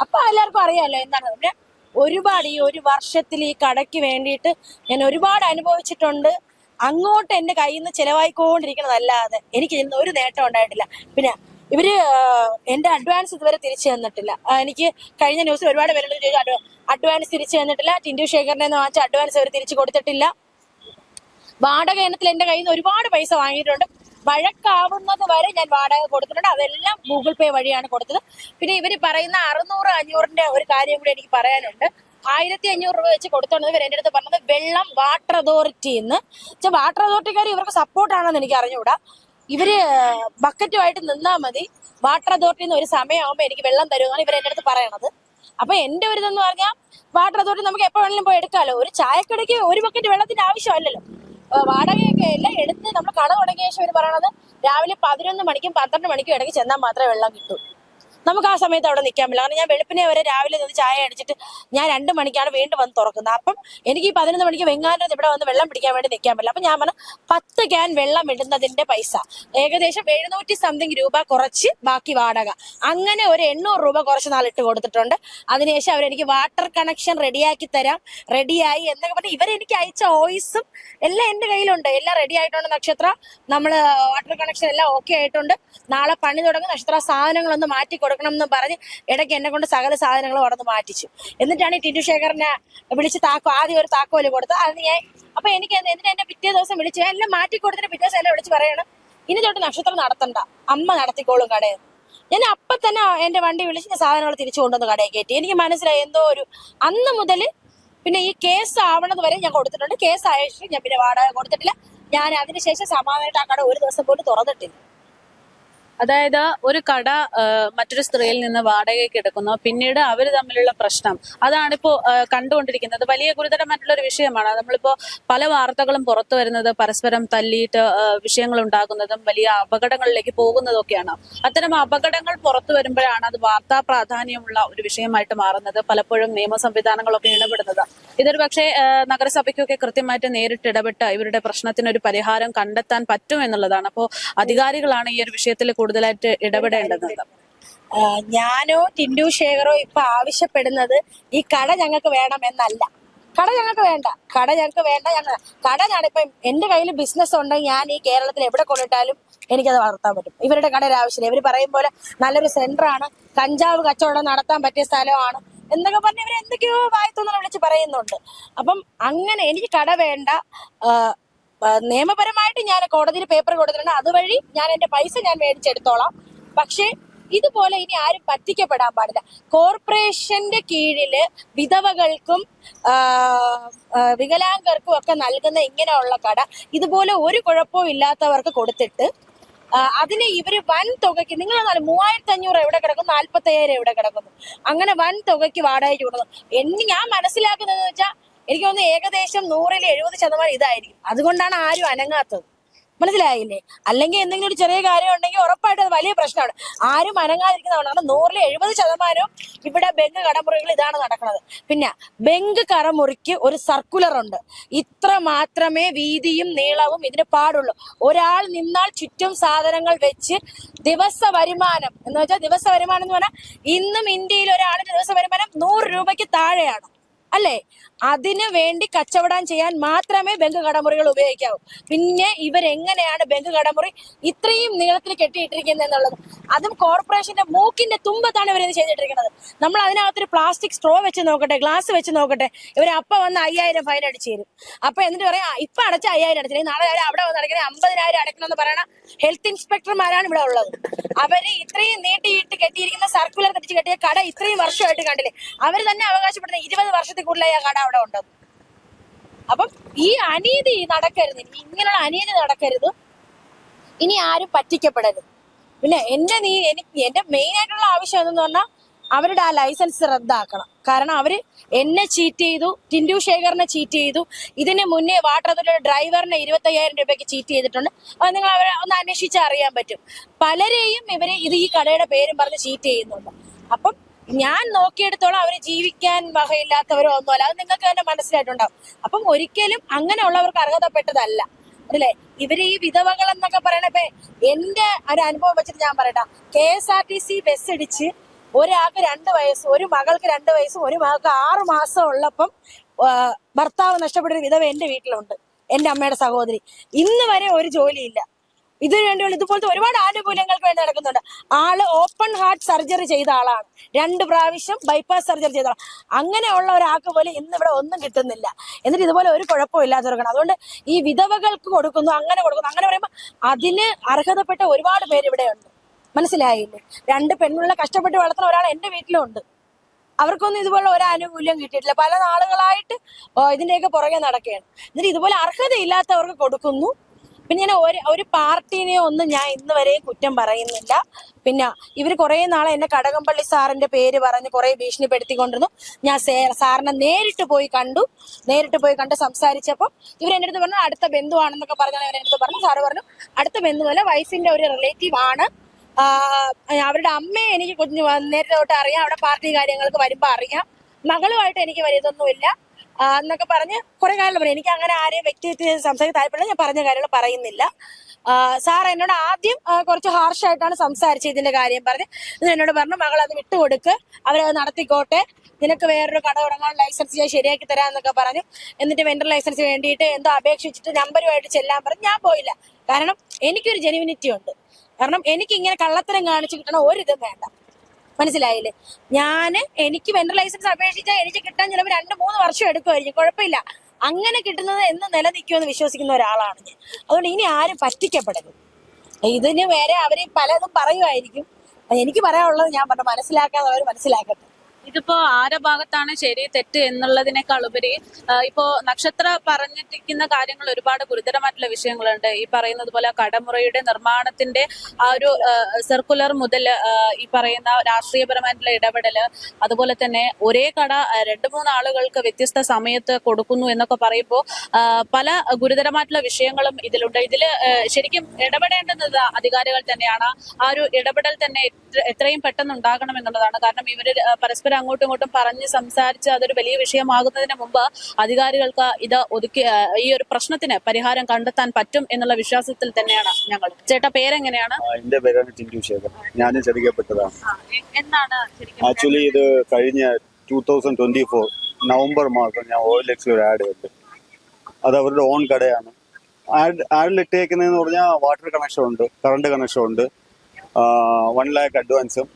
അപ്പൊ എല്ലാവർക്കും അറിയാമല്ലോ എന്താണ്. പിന്നെ ഒരുപാട് ഈ ഒരു വർഷത്തിൽ ഈ കടയ്ക്ക് വേണ്ടിയിട്ട് ഞാൻ ഒരുപാട് അനുഭവിച്ചിട്ടുണ്ട്. അങ്ങോട്ട് എന്റെ കയ്യിൽ നിന്ന് ചെലവായിക്കൊണ്ടിരിക്കണതല്ലാതെ എനിക്ക് ഇതിന് ഒരു നേട്ടം ഉണ്ടായിട്ടില്ല. പിന്നെ ഇവര് എന്റെ അഡ്വാൻസ് ഇതുവരെ തിരിച്ചു തന്നിട്ടില്ല. എനിക്ക് കഴിഞ്ഞ ന്യൂസിൽ ഒരുപാട് പേരോട് ചോദിച്ചു അഡ്വാൻസ് തിരിച്ചു തന്നിട്ടില്ല. ടിൻഡു ശേഖറിനെ വാങ്ങിച്ച അഡ്വാൻസ് അവർ തിരിച്ചു കൊടുത്തിട്ടില്ല. വാടക ഇനത്തിൽ എന്റെ കയ്യിൽ നിന്ന് ഒരുപാട് പൈസ വാങ്ങിയിട്ടുണ്ട്. വഴക്കാവുന്നത് വരെ ഞാൻ വാടക കൊടുത്തിട്ടുണ്ട്. അതെല്ലാം ഗൂഗിൾ പേ വഴിയാണ് കൊടുത്തത്. പിന്നെ ഇവര് പറയുന്ന 600-500ന്റെ ഒരു കാര്യം കൂടി എനിക്ക് പറയാനുണ്ട്. 1500 രൂപ വെച്ച് കൊടുത്തോണ്ട് ഇവർ എന്റെ അടുത്ത് പറഞ്ഞത് വെള്ളം വാട്ടർ അതോറിറ്റിന്ന്. വാട്ടർ അതോറിറ്റിക്കാർ ഇവർക്ക് സപ്പോർട്ടാണെന്ന് എനിക്ക് അറിഞ്ഞുകൂടാ. ഇവര് ബക്കറ്റുമായിട്ട് നിന്നാ മതി, വാട്ടർ അതോറിറ്റിന്ന് ഒരു സമയമാകുമ്പോ എനിക്ക് വെള്ളം തരുമെന്നാണ് ഇവർ എന്റെ അടുത്ത് പറയണത്. അപ്പൊ എന്റെ ഒരു ഇതെന്ന് പറഞ്ഞാൽ വാട്ടർ അതോറിറ്റി നമുക്ക് എപ്പോ വേണമെങ്കിലും പോയി എടുക്കാമല്ലോ. ഒരു ചായക്കടയ്ക്ക് ഒരു ബക്കറ്റ് വെള്ളത്തിന്റെ ആവശ്യമല്ലല്ലോ. വാടകയൊക്കെ എല്ലാം എടുത്ത് നമ്മൾ കട തുടങ്ങിയ ശേഷം ഇവർ പറയണത് രാവിലെ 11 മണിക്കും 12 മണിക്കും ഇടയ്ക്ക് ചെന്നാൽ മാത്രമേ വെള്ളം കിട്ടൂ. നമുക്ക് ആ സമയത്ത് അവിടെ നിൽക്കാൻ പറ്റില്ല. കാരണം ഞാൻ വെളുപ്പിനെ വരെ രാവിലെ നിന്ന് ചായ അടിച്ചിട്ട് ഞാൻ 2 മണിക്കാണ് വീണ്ടും വന്ന് തുറക്കുന്നത്. അപ്പം എനിക്ക് ഈ 11 മണിക്ക് വെങ്ങാനത്ത് ഇവിടെ വന്ന് വെള്ളം പിടിക്കാൻ വേണ്ടി നിൽക്കാൻ പറ്റില്ല. അപ്പൊ ഞാൻ പറഞ്ഞു 10 ക്യാൻ വെള്ളം ഇടുന്നതിന്റെ പൈസ ഏകദേശം 700 സംതിങ് രൂപ കുറച്ച് ബാക്കി വാടക, അങ്ങനെ ഒരു 800 രൂപ കുറച്ച് നാളിട്ട് കൊടുത്തിട്ടുണ്ട്. അതിനുശേഷം അവരെനിക്ക് വാട്ടർ കണക്ഷൻ റെഡിയാക്കി തരാം, റെഡിയായി എന്നൊക്കെ പറഞ്ഞ് ഇവരെനിക്ക് അയച്ച വോയിസും എല്ലാം എന്റെ കയ്യിലുണ്ട്. എല്ലാം റെഡി ആയിട്ടുണ്ട്. നക്ഷത്ര നമ്മള് വാട്ടർ കണക്ഷൻ എല്ലാം ഓക്കെ ആയിട്ടുണ്ട്. നാളെ പണി തുടങ്ങും. നക്ഷത്ര സാധനങ്ങളൊന്ന് മാറ്റി കൊടുക്കണം എന്ന് പറഞ്ഞ് ഇടയ്ക്ക് എന്നെ കൊണ്ട് സകല സാധനങ്ങളും അവിടെ നിന്ന് മാറ്റിച്ചു. എന്നിട്ടാണ് ഈ ടിൻഡു ശേഖറിനെ വിളിച്ച് ആദ്യം ഒരു താക്കോല് കൊടുത്തത്. അത് ഞാൻ അപ്പൊ എനിക്ക് എന്നിട്ട് എന്നെ പിറ്റേ ദിവസം വിളിച്ചു എല്ലാം മാറ്റി കൊടുത്തിട്ട് പിറ്റേ ദിവസം എല്ലാം വിളിച്ച് പറയണം ഇനി തൊട്ട് നക്ഷത്രം നടത്തണ്ട, അമ്മ നടത്തിക്കോളും കടയിൽ. ഞാൻ അപ്പൊ തന്നെ എന്റെ വണ്ടി വിളിച്ച് ഞാൻ സാധനങ്ങൾ തിരിച്ചു കൊണ്ടുവന്ന് കടയിൽ കയറ്റി. എനിക്ക് മനസ്സിലായി എന്തോ ഒരു അന്ന് മുതൽ പിന്നെ ഈ കേസ് ആവണത് വരെ ഞാൻ കൊടുത്തിട്ടുണ്ട്. കേസ് ആയ ശേഷം ഞാൻ പിന്നെ വാടക കൊടുത്തിട്ടില്ല. ഞാൻ അതിനുശേഷം സമാധാനമായിട്ട് ആ കട ഒരു ദിവസം പോലും തുറന്നിട്ടില്ല. അതായത് ഒരു കട മറ്റൊരു സ്ത്രീയിൽ നിന്ന് വാടകയ്ക്ക് എടുക്കുന്നു, പിന്നീട് അവർ തമ്മിലുള്ള പ്രശ്നം, അതാണിപ്പോ കണ്ടുകൊണ്ടിരിക്കുന്നത്. വലിയ ഗുരുതരമായിട്ടുള്ള ഒരു വിഷയമാണ്. നമ്മളിപ്പോ പല വാർത്തകളും പുറത്തു വരുന്നത് പരസ്പരം തല്ലിയിട്ട് വിഷയങ്ങൾ ഉണ്ടാകുന്നതും വലിയ അപകടങ്ങളിലേക്ക് പോകുന്നതൊക്കെയാണ്. അത്തരം അപകടങ്ങൾ പുറത്തു വരുമ്പോഴാണ് അത് വാർത്താ പ്രാധാന്യമുള്ള ഒരു വിഷയമായിട്ട് മാറുന്നത്. പലപ്പോഴും നിയമ സംവിധാനങ്ങളൊക്കെ ഇടപെടുന്നത്. ഇതൊരു പക്ഷേ നഗരസഭയ്ക്കൊക്കെ കൃത്യമായിട്ട് നേരിട്ട് ഇടപെട്ട് ഇവരുടെ പ്രശ്നത്തിന് ഒരു പരിഹാരം കണ്ടെത്താൻ പറ്റും എന്നുള്ളതാണ്. അപ്പോൾ അധികാരികളാണ് ഈ ഒരു വിഷയത്തിൽ കൂടുതലായിട്ട് ഇടപെടേണ്ടത്. ഞാനോ ടിൻഡു ശേഖറോ ഇപ്പൊ ആവശ്യപ്പെടുന്നത് ഈ കട ഞങ്ങൾക്ക് വേണം എന്നല്ല. കട ഞങ്ങൾക്ക് വേണ്ട, കട ഞങ്ങൾക്ക് വേണ്ട. കട ഞാനിപ്പം എന്റെ കയ്യിൽ ബിസിനസ് ഉണ്ടെങ്കിൽ ഞാൻ ഈ കേരളത്തിൽ എവിടെ കൊണ്ടിട്ടാലും എനിക്കത് വളർത്താൻ പറ്റും. ഇവരുടെ കടയുടെ ആവശ്യമില്ല. ഇവർ പറയും പോലെ നല്ലൊരു സെന്റർ ആണ്, കഞ്ചാവ് കച്ചവടം നടത്താൻ പറ്റിയ സ്ഥലമാണ് എന്നൊക്കെ പറഞ്ഞ് ഇവർ എന്തൊക്കെയോ വായത്തൊന്നും വിളിച്ച് പറയുന്നുണ്ട്. അപ്പം അങ്ങനെ എനിക്ക് കട വേണ്ട. നിയമപരമായിട്ട് ഞാൻ കോടതിയിൽ പേപ്പർ കൊടുത്തിട്ടുണ്ട്. അതുവഴി ഞാൻ എന്റെ പൈസ ഞാൻ മേടിച്ചെടുത്തോളാം. പക്ഷെ ഇതുപോലെ ഇനി ആരും പറ്റിക്കപ്പെടാൻ പാടില്ല. കോർപ്പറേഷന്റെ കീഴില് വിധവകൾക്കും വികലാംഗർക്കും ഒക്കെ നൽകുന്ന ഇങ്ങനെയുള്ള കട ഇതുപോലെ ഒരു കുഴപ്പവും ഇല്ലാത്തവർക്ക് കൊടുത്തിട്ട് അതിന് ഇവര് വൻ തുകയ്ക്ക്, നിങ്ങൾ 3500 എവിടെ കിടക്കുന്നു, 45,000 എവിടെ കിടക്കുന്നു, അങ്ങനെ വൻ തുകയ്ക്ക് വാടകയ്ക്ക് കൊടുക്കുന്നു. ഞാൻ മനസ്സിലാക്കുന്നതെന്ന് വെച്ചാൽ എനിക്ക് തോന്നുന്നു ഏകദേശം 100-ൽ 70% ഇതായിരിക്കും. അതുകൊണ്ടാണ് ആരും അനങ്ങാത്തത്. മനസ്സിലായില്ലേ? അല്ലെങ്കിൽ എന്തെങ്കിലും ഒരു ചെറിയ കാര്യം ഉണ്ടെങ്കിൽ ഉറപ്പായിട്ട് അത് വലിയ പ്രശ്നമാണ്. ആരും അനങ്ങാതിരിക്കുന്നതാണ്. കാരണം 100-ൽ 70% ഇവിടെ ബെങ്ക് കടമുറികൾ ഇതാണ് നടക്കുന്നത്. പിന്നെ ബെങ്ക് കടമുറിക്ക് ഒരു സർക്കുലർ ഉണ്ട്. ഇത്ര മാത്രമേ വീതിയും നീളവും ഇതിന് പാടുള്ളൂ. ഒരാൾ നിന്നാൽ ചുറ്റും സാധനങ്ങൾ വെച്ച് ദിവസ വരുമാനം എന്ന് വെച്ചാൽ ദിവസ വരുമാനം എന്ന് പറഞ്ഞാൽ ഇന്നും ഇന്ത്യയിൽ ഒരാളിന്റെ ദിവസ വരുമാനം 100 രൂപയ്ക്ക് താഴെയാണ് അല്ലേ? അതിനു വേണ്ടി കച്ചവടം ചെയ്യാൻ മാത്രമേ ബെങ്ക് കടമുറികൾ ഉപയോഗിക്കാവൂ. പിന്നെ ഇവരെങ്ങനെയാണ് ബെങ്ക് കടമുറി ഇത്രയും നീളത്തിൽ കെട്ടിയിട്ടിരിക്കുന്നത് എന്നുള്ളത്, അതും കോർപ്പറേഷന്റെ മൂക്കിന്റെ തുമ്പത്താണ് ഇവരിത് ചെയ്തിട്ടിരിക്കുന്നത്. നമ്മൾ അതിനകത്തൊരു പ്ലാസ്റ്റിക് സ്ട്രോ വെച്ച് നോക്കട്ടെ, ഗ്ലാസ് വെച്ച് നോക്കട്ടെ, ഇവർ അപ്പൊ വന്ന് 5000 ഫൈൻ അടിച്ചു തരും. അപ്പൊ എന്നിട്ട് പറയാം ഇപ്പൊ അടച്ച 5000 അടച്ചില്ലെങ്കിൽ നാളെ അവിടെ വന്ന് അടയ്ക്കണേ 50,000 അടയ്ക്കണമെന്ന് പറയണ ഹെൽത്ത് ഇൻസ്പെക്ടർമാരാണ് ഇവിടെ ഉള്ളത്. അവര് ഇത്രയും നീട്ടിയിട്ട് കെട്ടിയിരിക്കുന്ന സർക്കുലർ കെട്ടിച്ച് കെട്ടിയ കട ഇത്രയും വർഷമായിട്ട് കണ്ടില്ലേ? അവർ തന്നെ അവകാശപ്പെടുന്ന 20 വർഷത്തിൽ കൂടുതലായി ആ കട അവിടെ ഉണ്ടെന്ന്. അപ്പം ഈ അനീതി നടക്കരുത്, ഇങ്ങനെയുള്ള അനീതി നടക്കരുത്. ഇനി ആരും പറ്റിക്കപ്പെടരുത്. പിന്നെ എന്റെ മെയിൻ ആയിട്ടുള്ള ആവശ്യം എന്തെന്ന് പറഞ്ഞാൽ അവരുടെ ആ ലൈസൻസ് റദ്ദാക്കണം. കാരണം അവര് എന്നെ ചീറ്റ് ചെയ്തു, ടിൻഡു ശേഖറിനെ ചീറ്റ് ചെയ്തു, ഇതിന് മുന്നേ വാട്ടർ അതോറിറ്റിയുടെ ഡ്രൈവറിനെ 25,000 രൂപയ്ക്ക് ചീറ്റ് ചെയ്തിട്ടുണ്ട്. അത് നിങ്ങൾ അവരെ ഒന്ന് അന്വേഷിച്ചാൽ അറിയാൻ പറ്റും. പലരെയും ഇവര് ഈ കടയുടെ പേരും പറഞ്ഞ് ചീറ്റ് ചെയ്യുന്നുണ്ട്. അപ്പം ഞാൻ നോക്കിയെടുത്തോളം അവര് ജീവിക്കാൻ വകയില്ലാത്തവരോ ഒന്നുമല്ല, അത് നിങ്ങൾക്ക് തന്നെ മനസ്സിലായിട്ടുണ്ടാവും. അപ്പം ഒരിക്കലും അങ്ങനെയുള്ളവർക്ക് അർഹതപ്പെട്ടതല്ല അല്ലേ ഇവര് ഈ വിധവകൾ എന്നൊക്കെ പറയണ. ഇപ്പൊ എന്റെ ഒരു അനുഭവം വെച്ചിട്ട് ഞാൻ പറയട്ടെ, KSRTC ബസ് ഇടിച്ച് ഒരാൾക്ക് 2 വയസ്സും ഒരു മകൾക്ക് 2 വയസ്സും ഒരു മകൾക്ക് 6 മാസം ഉള്ളപ്പം ഭർത്താവ് നഷ്ടപ്പെട്ട ഒരു വിധവ എന്റെ വീട്ടിലുണ്ട്, എന്റെ അമ്മയുടെ സഹോദരി. ഇന്ന് വരെ ഒരു ജോലിയില്ല. ഇതിനു വേണ്ടിയുള്ള ഇതുപോലത്തെ ഒരുപാട് ആനുകൂല്യങ്ങൾക്ക് വേണ്ടി നടക്കുന്നുണ്ട്. ആള് ഓപ്പൺ ഹാർട്ട് സർജറി ചെയ്ത ആളാണ്, 2 പ്രാവശ്യം ബൈപ്പാസ് സർജറി ചെയ്ത ആളാണ്. അങ്ങനെയുള്ള ഒരാൾക്ക് പോലും ഇന്ന് ഇവിടെ ഒന്നും കിട്ടുന്നില്ല. എന്നിട്ട് ഇതുപോലെ ഒരു കുഴപ്പവും ഇല്ലാത്തവർക്കാണ്. അതുകൊണ്ട് ഈ വിധവകൾക്ക് കൊടുക്കുന്നു, അങ്ങനെ പറയുമ്പോൾ അതിന് അർഹതപ്പെട്ട ഒരുപാട് പേര് ഇവിടെ ഉണ്ട്. മനസ്സിലായില്ലേ? 2 പെണ്ണുള്ള കഷ്ടപ്പെട്ട് വളർത്തുന്ന ഒരാൾ എന്റെ വീട്ടിലും ഉണ്ട്. അവർക്കൊന്നും ഇതുപോലെ ഒരു ആനുകൂല്യം കിട്ടിയിട്ടില്ല. പല നാളുകളായിട്ട് ഇതിന്റെയൊക്കെ പുറകെ നടക്കുകയാണ്. എന്നിട്ട് ഇതുപോലെ അർഹതയില്ലാത്തവർക്ക് കൊടുക്കുന്നു. പിന്നെ ഞാൻ ഒരു പാർട്ടിനെ ഒന്നും ഞാൻ ഇന്ന് വരെയും കുറ്റം പറയുന്നില്ല. പിന്നെ ഇവര് കുറെ നാളെ എന്നെ കടകംപള്ളി സാറിന്റെ പേര് പറഞ്ഞ് കുറെ ഭീഷണിപ്പെടുത്തിക്കൊണ്ടിരുന്നു. ഞാൻ സാറിനെ നേരിട്ട് പോയി കണ്ട് സംസാരിച്ചപ്പോൾ ഇവരെന്റെ അടുത്ത് പറഞ്ഞു അടുത്ത ബന്ധുവാണെന്നൊക്കെ പറഞ്ഞാൽ ഇവരെന്റെ അടുത്ത് പറഞ്ഞു. സാറ് പറഞ്ഞു അടുത്ത ബന്ധുവല്ല, വൈഫിന്റെ ഒരു റിലേറ്റീവ് ആണ്. അവരുടെ അമ്മയെ എനിക്ക് നേരത്തെ തൊട്ട് അറിയാം, അവിടെ പാർട്ടി കാര്യങ്ങൾക്ക് വരുമ്പോ അറിയാം, മകളുമായിട്ട് എനിക്ക് വലിയതൊന്നുമില്ല എന്നൊക്കെ പറഞ്ഞ് കുറെ കാര്യങ്ങൾ പറയും. എനിക്ക് അങ്ങനെ ആരെയും വ്യക്തിത്വ സംസാരിക്കാൻ താല്പര്യമില്ല, ഞാൻ പറഞ്ഞ കാര്യങ്ങൾ പറയുന്നില്ല. സാർ എന്നോട് ആദ്യം കുറച്ച് ഹാർഷായിട്ടാണ് സംസാരിച്ചത്. ഇതിന്റെ കാര്യം പറഞ്ഞ് എന്നോട് പറഞ്ഞു മകൾ അത് വിട്ടുകൊടുക്ക്, അവരത് നടത്തിക്കോട്ടെ, നിനക്ക് വേറൊരു കട തുടങ്ങാൻ ലൈസൻസ് ഞാൻ ശരിയാക്കി തരാന്നൊക്കെ പറഞ്ഞു. എന്നിട്ട് വെണ്ടർ ലൈസൻസ് വേണ്ടിയിട്ട് എന്തോ അപേക്ഷിച്ചിട്ട് നമ്പരുമായിട്ട് ചെല്ലാൻ പറഞ്ഞു. ഞാൻ പോയില്ല. കാരണം എനിക്കൊരു ജെനുവിനിറ്റി ഉണ്ട്. കാരണം എനിക്ക് ഇങ്ങനെ കള്ളത്തരം കാണിച്ചു കിട്ടണ ഒരിതും വേണ്ട. മനസ്സിലായില്ലേ? എനിക്ക് വെണ്ടർ ലൈസൻസ് അപേക്ഷിച്ചാൽ എനിക്ക് കിട്ടാൻ ചിലപ്പോൾ 2-3 വർഷം എടുക്കുമായിരിക്കും, കുഴപ്പമില്ല. അങ്ങനെ കിട്ടുന്നത് എന്ന് നിലനിൽക്കുമെന്ന് വിശ്വസിക്കുന്ന ഒരാളാണ് ഞാൻ. അതുകൊണ്ട് ഇനി ആരും പറ്റിക്കപ്പെടരുത്. ഇതിന് വേറെ അവര് പലതും പറയുമായിരിക്കും. എനിക്ക് പറയാനുള്ളത് ഞാൻ പറഞ്ഞു, മനസ്സിലാക്കാതെ അവർ മനസ്സിലാക്കട്ടെ. ഇതിപ്പോ ആരുടെ ഭാഗത്താണ് ശരി തെറ്റ് എന്നുള്ളതിനേക്കാൾ ഉപരി ഇപ്പോ നക്ഷത്ര പറഞ്ഞിരിക്കുന്ന കാര്യങ്ങൾ ഒരുപാട് ഗുരുതരമായിട്ടുള്ള വിഷയങ്ങളുണ്ട്. ഈ പറയുന്നത് പോലെ കടമുറയുടെ നിർമ്മാണത്തിന്റെ ആ ഒരു സർക്കുലർ മുതൽ ഈ പറയുന്ന രാഷ്ട്രീയപരമായിട്ടുള്ള ഇടപെടല്, അതുപോലെ തന്നെ ഒരേ കട 2-3 ആളുകൾക്ക് വ്യത്യസ്ത സമയത്ത് കൊടുക്കുന്നു എന്നൊക്കെ പറയുമ്പോൾ പല ഗുരുതരമായിട്ടുള്ള വിഷയങ്ങളും ഇതിലുണ്ട്. ഇതില് ശരിക്കും ഇടപെടേണ്ടുന്നത് അധികാരികൾ തന്നെയാണ്. ആ ഒരു ഇടപെടൽ തന്നെ എത്രയും പെട്ടെന്ന് ഉണ്ടാകണം എന്നുള്ളതാണ്. കാരണം ഇവര് പരസ്പരം അങ്ങോട്ടും ഇങ്ങോട്ടും പറഞ്ഞ് സംസാരിച്ച് അതൊരു വലിയ വിഷയമാകുന്നതിന് മുമ്പ് അധികാരികൾക്ക് ഇത് ഒതുക്കി ഈ ഒരു പ്രശ്നത്തിന് പരിഹാരം കണ്ടെത്താൻ പറ്റും എന്നുള്ള വിശ്വാസത്തിൽ തന്നെയാണ് ഞങ്ങൾ. ചേട്ടാ പേരെങ്ങനെയാണ്? എന്റെ പേരാണ് ടിൻഡു ശേഖർ. ഞാനും ചതിക്കപ്പെട്ടതാണ്. എന്താണ് ആക്ച്വലി ഇത് കഴിഞ്ഞ 2024 നവംബർ മാസം ഞാൻ OLX ഒരു ആഡ് കണ്ടു. അത് അവരുടെ ഓൺ കടയാണ്. ആഡിലിട്ടേക്കുന്നതെന്ന് പറഞ്ഞാൽ വാട്ടർ കണക്ഷൻ ഉണ്ട്, കറണ്ട് കണക്ഷൻ ഉണ്ട്, 1 lakh അഡ്വാൻസും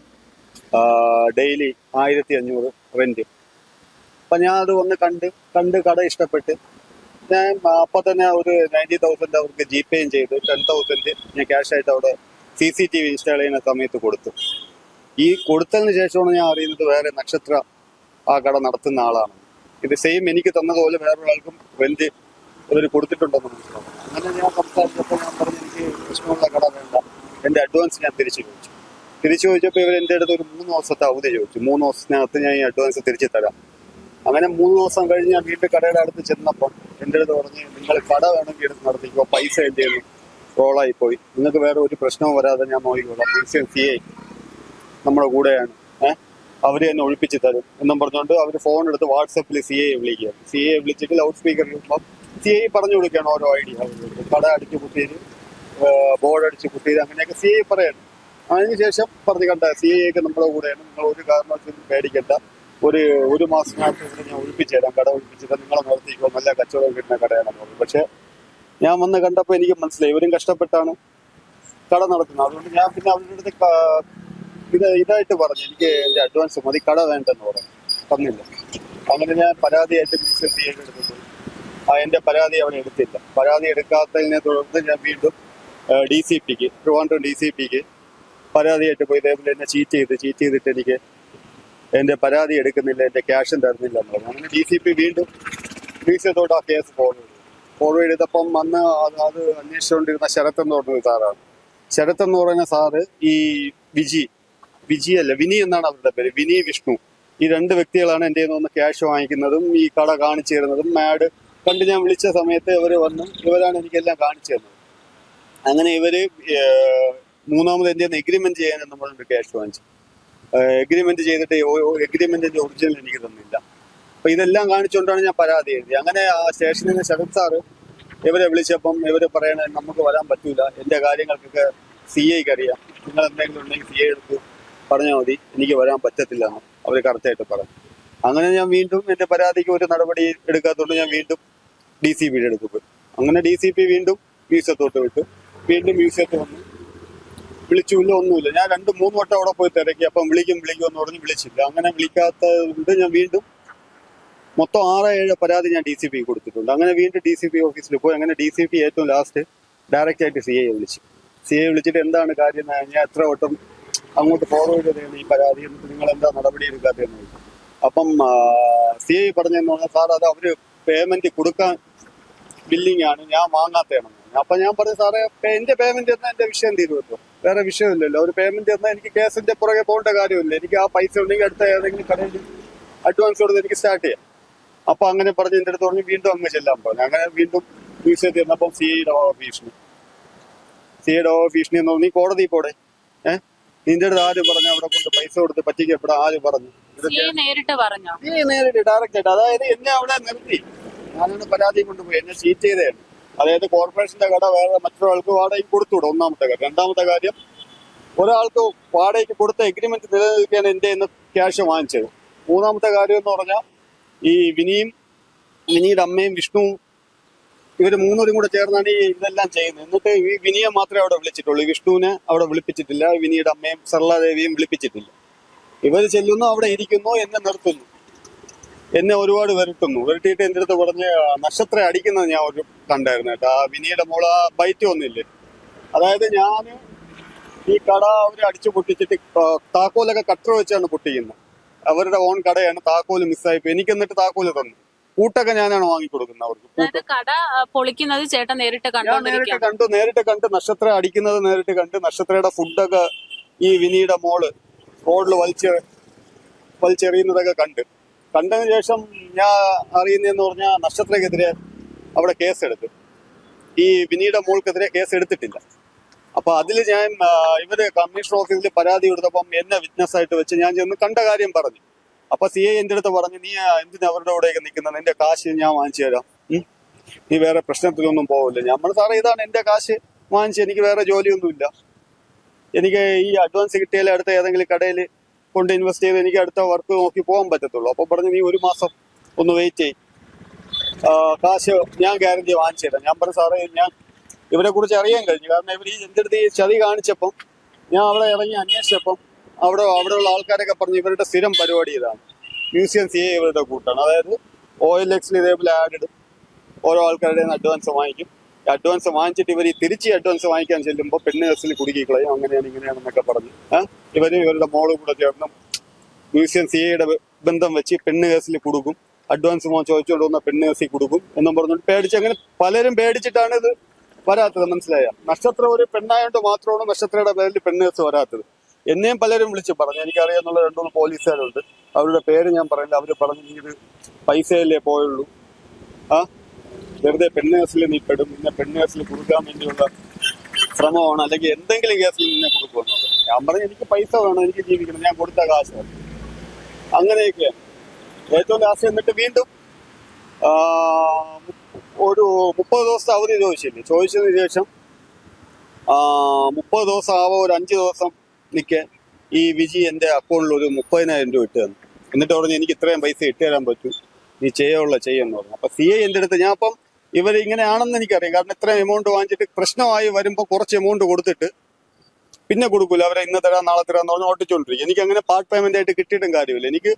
ഡെയിലി 1500 റെന്റ്. അപ്പം ഞാൻ അത് വന്ന് കണ്ട് കട ഇഷ്ടപ്പെട്ട് ഞാൻ അപ്പം തന്നെ ഒരു 90,000 അവർക്ക് GPayയും ചെയ്ത് 10,000 ഞാൻ ക്യാഷായിട്ട് അവിടെ CCTV ഇൻസ്റ്റാൾ ചെയ്യുന്ന സമയത്ത് കൊടുത്തു. ഈ കൊടുത്തതിന് ശേഷമാണ് ഞാൻ അറിയുന്നത് വേറെ നക്ഷത്ര ആ കട നടത്തുന്ന ആളാണ്. ഇത് സെയിം എനിക്ക് തന്നതുപോലെ വേറൊരാൾക്കും റെന്റ് ഇവർ കൊടുത്തിട്ടുണ്ടെന്ന് മനസ്സിലാവും. അങ്ങനെ ഞാൻ സംസാരിച്ചപ്പോൾ ഞാൻ പറഞ്ഞു എനിക്ക് പ്രശ്നമുള്ള കട വേണ്ട, എൻ്റെ അഡ്വാൻസ് ഞാൻ തിരിച്ചു ചോദിച്ചപ്പോൾ ഇവർ എൻ്റെ അടുത്ത് ഒരു 3 ദിവസത്തെ അവധി ചോദിച്ചു. 3 ദിവസത്തിനകത്ത് ഞാൻ ഈ അഡ്വാൻസ് തിരിച്ചു തരാം. അങ്ങനെ 3 ദിവസം കഴിഞ്ഞ് ഞാൻ വീണ്ടും കടയുടെ അടുത്ത് ചെന്നപ്പം എൻ്റെ അടുത്ത് പറഞ്ഞ് നിങ്ങൾ കട വേണമെങ്കിൽ എടുത്ത് നടത്തിക്കോ, പൈസ എൻ്റെ റോളായി പോയി, നിങ്ങൾക്ക് വേറെ ഒരു പ്രശ്നവും വരാതെ ഞാൻ നോക്കിക്കോളാം, CA നമ്മുടെ കൂടെയാണ്, അവർ തന്നെ ഒഴിപ്പിച്ച് തരും എന്നും പറഞ്ഞുകൊണ്ട് അവർ ഫോൺ എടുത്ത് വാട്സപ്പിൽ CA വിളിക്കുകയാണ്. CA വിളിച്ചിട്ട് ലൗഡ് സ്പീക്കറിൽ ഇപ്പം CA പറഞ്ഞു കൊടുക്കുകയാണ് ഓരോ ഐഡിയ. കട അടിച്ച് കുത്തിയത്, ബോർഡ് അടിച്ച് കുത്തിയത്, അങ്ങനെയൊക്കെ CA പറയണം. അതിനുശേഷം പറഞ്ഞു കണ്ട CA നമ്മുടെ കൂടെയാണ്, നിങ്ങൾ ഒരു കാരണവശാലും പേടിക്കണ്ട, ഒരു മാസത്തിനകത്ത് ഇവിടെ ഞാൻ ഒഴിപ്പിച്ചു തരാം, കട ഒഴിപ്പിച്ചിട്ട് നിങ്ങളെ നിർത്തിക്കോ, നല്ല കച്ചവടം കിട്ടുന്ന കടയാണെന്ന് പറഞ്ഞു. പക്ഷെ ഞാൻ വന്ന് കണ്ടപ്പോൾ എനിക്ക് മനസ്സിലായി ഇവരും കഷ്ടപ്പെട്ടാണ് കട നടത്തുന്നത്. അതുകൊണ്ട് ഞാൻ പിന്നെ അവരുടെ അടുത്ത് ഇതായിട്ട് പറഞ്ഞു എനിക്ക് എൻ്റെ അഡ്വാൻസ് മതി, കട വേണ്ടെന്ന് പറഞ്ഞു. തന്നില്ല. അങ്ങനെ ഞാൻ പരാതിയായിട്ട് മിനിസ്റ്റർ CA എടുത്തു പോയി. എൻ്റെ പരാതി അവിടെ എടുത്തില്ല. പരാതി എടുക്കാത്തതിനെ തുടർന്ന് ഞാൻ വീണ്ടും DCPക്ക്, ട്രിവാൻഡ്രം DCPക്ക് പരാതിയായിട്ട് പോയി. ഇതേപോലെ എന്നെ ചീറ്റ് ചെയ്തിട്ട് എനിക്ക് എൻ്റെ പരാതി എടുക്കുന്നില്ല, എൻ്റെ ക്യാഷും തരുന്നില്ല എന്ന് പറഞ്ഞു. അങ്ങനെ DCP വീണ്ടും മ്യൂസിയത്തോട്ട് ആ കേസ് ഫോർവേഡ് ചെയ്തപ്പം അന്ന് അത് അന്വേഷിച്ചുകൊണ്ടിരുന്ന ശരത് എന്ന് പറഞ്ഞൊരു സാറാണ്. ശരത് എന്ന് പറയുന്ന സാറ് ഈ വിജി വിജയല്ല വിനി എന്നാണ് അവരുടെ പേര്, വിനി വിഷ്ണു. ഈ രണ്ട് വ്യക്തികളാണ് എൻ്റെ നിന്ന് ക്യാഷ് വാങ്ങിക്കുന്നതും ഈ കട കാണിച്ചു തരുന്നതും. മാഡ് കണ്ട് ഞാൻ വിളിച്ച സമയത്ത് ഇവർ വന്നു, ഇവരാണ് എനിക്കെല്ലാം കാണിച്ചു തരുന്നത്. അങ്ങനെ ഇവര് മൂന്നാമത് എൻ്റെ എഗ്രിമെന്റ് ചെയ്യാനെന്ന് പറഞ്ഞിട്ട് ക്യാഷ് വാങ്ങിച്ചു. എഗ്രിമെന്റ് ചെയ്തിട്ട് എഗ്രിമെന്റിന്റെ ഒറിജിനൽ എനിക്ക് തന്നില്ല. അപ്പൊ ഇതെല്ലാം കാണിച്ചുകൊണ്ടാണ് ഞാൻ പരാതി എഴുതി. അങ്ങനെ ആ സ്റ്റേഷനിൽ നിന്ന് ശരത് സാറ് ഇവരെ വിളിച്ചപ്പം ഇവര് പറയണ നമുക്ക് വരാൻ പറ്റൂല, എന്റെ കാര്യങ്ങൾക്കൊക്കെ CIക്ക് അറിയാം, നിങ്ങൾ എന്തെങ്കിലും ഉണ്ടെങ്കിൽ CI എടുത്ത് പറഞ്ഞാൽ മതി, എനിക്ക് വരാൻ പറ്റത്തില്ല എന്ന് അവർ കറക്റ്റായിട്ട് പറഞ്ഞു. അങ്ങനെ ഞാൻ വീണ്ടും എന്റെ പരാതിക്ക് ഒരു നടപടി എടുക്കാത്തതുകൊണ്ട് ഞാൻ വീണ്ടും DCPയുടെ അടുത്ത് പോയി. അങ്ങനെ DCP വീണ്ടും മ്യൂസിയത്തോട്ട് വിട്ടു. വീണ്ടും മ്യൂസിയത്തിൽ വന്നു, വിളിച്ചില്ല, ഒന്നുമില്ല. ഞാൻ 2-3 വട്ടം അവിടെ പോയി തിരക്കി. അപ്പം വിളിക്കും എന്ന് പറഞ്ഞ് വിളിച്ചില്ല. അങ്ങനെ വിളിക്കാത്തതുകൊണ്ട് ഞാൻ വീണ്ടും മൊത്തം 6-7 പരാതി ഞാൻ DCP കൊടുത്തിട്ടുണ്ട്. അങ്ങനെ വീണ്ടും DCP ഓഫീസിൽ പോയി. അങ്ങനെ DCP ഏറ്റവും ലാസ്റ്റ് ഡയറക്റ്റ് ആയിട്ട് CIയെ വിളിച്ചു. CIയെ വിളിച്ചിട്ട് എന്താണ് കാര്യം, ഞാൻ എത്ര വട്ടം അങ്ങോട്ട് ഫോർവേഡ് ചെയ്തതാണ് ഈ പരാതി, എന്നിട്ട് നിങ്ങൾ എന്താ നടപടി എടുക്കാത്തതെന്ന് ചോദിച്ചു. അപ്പം CI പറഞ്ഞതെന്ന് പറഞ്ഞാൽ സാർ അത് അവര് പേയ്മെന്റ് കൊടുക്കാൻ ബില്ലിംഗ് ആണ്, ഞാൻ വാങ്ങാത്തതാണ്. അപ്പൊ ഞാൻ പറഞ്ഞു സാറേ എന്റെ പേയ്മെന്റ് എന്നാൽ എന്റെ വിഷയം തീരുമല്ലോ, വേറെ വിഷയമില്ലല്ലോ. ഒരു പേയ്മെന്റ് എന്നാൽ എനിക്ക് കേസിന്റെ പുറകെ പോകേണ്ട കാര്യമില്ല. എനിക്ക് ആ പൈസ ഉണ്ടെങ്കിൽ അടുത്ത ഏതെങ്കിലും കടയിൽ അഡ്വാൻസ് കൊടുത്ത് എനിക്ക് സ്റ്റാർട്ട് ചെയ്യാം. അപ്പൊ അങ്ങനെ പറഞ്ഞ് എന്റെ അടുത്ത് പറഞ്ഞ് വീണ്ടും അങ്ങ് ചെല്ലാൻ പറഞ്ഞു. അങ്ങനെ വീണ്ടും മ്യൂസിയത്തിൽ ചെന്നപ്പം CIയുടെ ഭീഷണി എന്ന് പറഞ്ഞ് നീ കോടതി പോടെ, നിന്റെ അടുത്ത് ആര് പറഞ്ഞു അവിടെ കൊണ്ട് പൈസ കൊടുത്ത് പറ്റിക്കപ്പെടാ, ആര് പറഞ്ഞു? നേരിട്ട് പറഞ്ഞോ? നേരിട്ട് ഡയറക്റ്റ് ആയിട്ട്. അതായത് എന്നെ അവിടെ നിർത്തി, ഞാനൊരു പരാതിയും കൊണ്ടുപോയി, എന്നെ ചീറ്റ് ചെയ്തതാണ്. അതായത് കോർപ്പറേഷന്റെ കട വേറെ മറ്റൊരാൾക്ക് വാടകയ്ക്ക് കൊടുത്തുവിടും, ഒന്നാമത്തെ കാര്യം. രണ്ടാമത്തെ കാര്യം, ഒരാൾക്ക് വാടകയ്ക്ക് കൊടുത്ത എഗ്രിമെന്റ് നിലനിൽക്കാൻ എന്റെ ഇന്ന് ക്യാഷ് വാങ്ങിച്ചത്. മൂന്നാമത്തെ കാര്യം എന്ന് പറഞ്ഞാൽ ഈ വിനിയുടെ അമ്മയും വിഷ്ണുവും ഇവര് മൂന്നൂരും കൂടെ ചേർന്നാണ് ഈ ഇതെല്ലാം ചെയ്യുന്നത്. എന്നിട്ട് ഈ വിനിയെ മാത്രമേ അവിടെ വിളിച്ചിട്ടുള്ളൂ, വിഷ്ണുവിനെ അവിടെ വിളിപ്പിച്ചിട്ടില്ല, വിനിയുടെ അമ്മയും സർലാദേവിയും വിളിപ്പിച്ചിട്ടില്ല. ഇവര് ചെല്ലുന്നു, അവിടെ ഇരിക്കുന്നു, എന്നെ നിർത്തുന്നു, എന്നെ ഒരുപാട് വിരട്ടിയിട്ട് എൻ്റെ അടുത്ത് പറഞ്ഞ് നക്ഷത്രം അടിക്കുന്നത് ഞാൻ ഒരു കണ്ടായിരുന്നു കേട്ടോ. ആ വിനിയുടെ മോള് ആ ബൈറ്റ് ഒന്നുമില്ലേ, അതായത് ഞാൻ ഈ കട അവര് അടിച്ചു പൊട്ടിച്ചിട്ട് താക്കോലൊക്കെ കട്ടർ വെച്ചാണ് പൊട്ടിക്കുന്നത്. അവരുടെ ഓൺ കടയാണ്, താക്കോല് മിസ്സായിപ്പോ എനിക്ക് എന്നിട്ട് താക്കോല് തന്നു. കൂട്ടൊക്കെ ഞാനാണ് വാങ്ങിക്കൊടുക്കുന്നത് അവർക്ക്. കട പൊളിക്കുന്നത് ചേട്ടൻ നേരിട്ട് നേരിട്ട് കണ്ട് നക്ഷത്രം അടിക്കുന്നത് നേരിട്ട് കണ്ട്, നക്ഷത്രയുടെ ഫുഡൊക്കെ ഈ വിനിയുടെ മോള് റോഡിൽ വലിച്ചെറിയുന്നതൊക്കെ കണ്ടതിന് ശേഷം ഞാൻ അറിയുന്നതെന്ന് പറഞ്ഞാൽ നക്ഷത്രക്കെതിരെ അവിടെ കേസെടുത്തു. ഈ വിനിയുടെ മോൾക്കെതിരെ കേസ് എടുത്തിട്ടില്ല. അപ്പൊ അതിൽ ഞാൻ ഇവര് കമ്മീഷണർ ഓഫീസിൽ പരാതി കൊടുത്തപ്പം എന്നെ വിറ്റ്നസ് ആയിട്ട് വെച്ച് ഞാൻ ചെന്ന് കണ്ട കാര്യം പറഞ്ഞു. അപ്പൊ CI എന്റെ അടുത്ത് പറഞ്ഞു, നീ എന്തിനാ അവരുടെ കൂടെയൊക്കെ നിൽക്കുന്നത്, നിന്റെ കാശ് ഞാൻ വാങ്ങിച്ചു തരാം, നീ വേറെ പ്രശ്നത്തിലൊന്നും പോവില്ല. നമ്മൾ സാറേ ഇതാണ് എന്റെ കാശ് വാങ്ങിച്ച്, എനിക്ക് വേറെ ജോലിയൊന്നുമില്ല, എനിക്ക് ഈ അഡ്വാൻസ് കിട്ടിയാലേ അടുത്ത ഏതെങ്കിലും കടയിൽ കൊണ്ട് ഇൻവെസ്റ്റ് ചെയ്ത് എനിക്ക് അടുത്ത വർക്ക് നോക്കി പോകാൻ പറ്റത്തുള്ളൂ. അപ്പൊ പറഞ്ഞു നീ 1 മാസം ഒന്ന് വെയിറ്റ് ചെയ്യും, കാശ് ഞാൻ ഗ്യാരണ്ടി വാങ്ങിച്ചു തരാം. ഞാൻ പറഞ്ഞു സാറേ ഞാൻ ഇവരെ കുറിച്ച് അറിയാൻ കഴിഞ്ഞു, കാരണം ഇവർ എൻ്റെ അടുത്ത് ഈ ചതി കാണിച്ചപ്പം ഞാൻ അവിടെ ഇറങ്ങി അന്വേഷിച്ചപ്പം അവിടെയുള്ള ആൾക്കാരൊക്കെ പറഞ്ഞു ഇവരുടെ സ്ഥിരം പരിപാടി ഇതാണ്. മ്യൂസിയം CI ഇവരുടെ കൂട്ടാണ്. അതായത് OLXൽ ഇതേപോലെ ആഡ് ഇടും, ഓരോ ആൾക്കാരുടെ അഡ്വാൻസ് വാങ്ങിക്കും. അഡ്വാൻസ് വാങ്ങിച്ചിട്ട് ഇവർ തിരിച്ച് അഡ്വാൻസ് വാങ്ങിക്കാൻ ചെല്ലുമ്പോൾ പെണ്ണ് കേസിൽ കുടുക്കിക്കളയും, അങ്ങനെയാണ് ഇങ്ങനെയാണെന്നൊക്കെ പറഞ്ഞു. ഇവരുടെ മോള് കൂടെ ചേർന്ന് മ്യൂസിയം CIയുടെ ബന്ധം വെച്ച് പെണ്ണ് കേസിൽ കൊടുക്കും, അഡ്വാൻസ് ചോദിച്ചുകൊണ്ട് വന്ന പെണ്ണ് കേസിൽ കൊടുക്കും എന്നും പറഞ്ഞിട്ട് പേടിച്ച്, അങ്ങനെ പലരും പേടിച്ചിട്ടാണ് ഇത് വരാത്തത്. മനസ്സിലായ? നക്ഷത്രം ഒരു പെണ്ണായോണ്ട് മാത്രമാണ് നക്ഷത്രയുടെ പേരിൽ പെണ്ണ് കേസ് വരാത്തത്. എന്നെയും പലരും വിളിച്ച് പറഞ്ഞു, എനിക്കറിയാന്നുള്ള 2-3 പോലീസുകാരുണ്ട്, അവരുടെ പേര് ഞാൻ പറയില്ല. അവര് പറഞ്ഞു നീ ഇത് പൈസയല്ലേ പോയുള്ളൂ, വെറുതെ പെണ്ണ് കേസിൽ നീ പെടും, നിന്നെ പെണ്ണ് കേസിൽ കൊടുക്കാൻ വേണ്ടിയുള്ള ശ്രമമാണ്, അല്ലെങ്കിൽ എന്തെങ്കിലും കേസിൽ നിന്നെ കൊടുക്കുമെന്നുള്ളത്. ഞാൻ പറഞ്ഞു എനിക്ക് പൈസ വേണം, എനിക്ക് ജീവിക്കണം, ഞാൻ കൊടുത്ത കാശ്. അങ്ങനെയൊക്കെയാണ്. ഏറ്റവും ലാസ്റ്റ് എന്നിട്ട് വീണ്ടും ഒരു 30 ദിവസത്തെ അവധി ചോദിച്ചതിന് ശേഷം 30 ദിവസം ആവോ ഒരു 5 ദിവസം നിൽക്കെ ഈ വിജി എൻ്റെ അക്കൗണ്ടിൽ ഒരു 30,000 രൂപ ഇട്ട് തന്നു. എന്നിട്ട് പറഞ്ഞു എനിക്ക് ഇത്രയും പൈസ ഇട്ട് തരാൻ പറ്റും, നീ ചെയ്യുമെന്ന് പറഞ്ഞു. അപ്പൊ CI എൻ്റെ അടുത്ത്, ഞാൻ അപ്പം ഇവരിങ്ങനെയാണെന്ന് എനിക്കറിയാം, കാരണം ഇത്രയും എമൗണ്ട് വാങ്ങിച്ചിട്ട് പ്രശ്നമായി വരുമ്പോൾ കുറച്ച് എമൗണ്ട് കൊടുത്തിട്ട് പിന്നെ കൊടുക്കൂല, അവരെ ഇന്ന് തരാം നാളെ തരാന്ന് പറഞ്ഞ് ഓട്ടിച്ചോണ്ടിരിക്കും. എനിക്ക് അങ്ങനെ പാർട്ട് പേയ്മെന്റ് ആയിട്ട് കിട്ടിയിട്ടും കാര്യമില്ല. എനിക്ക്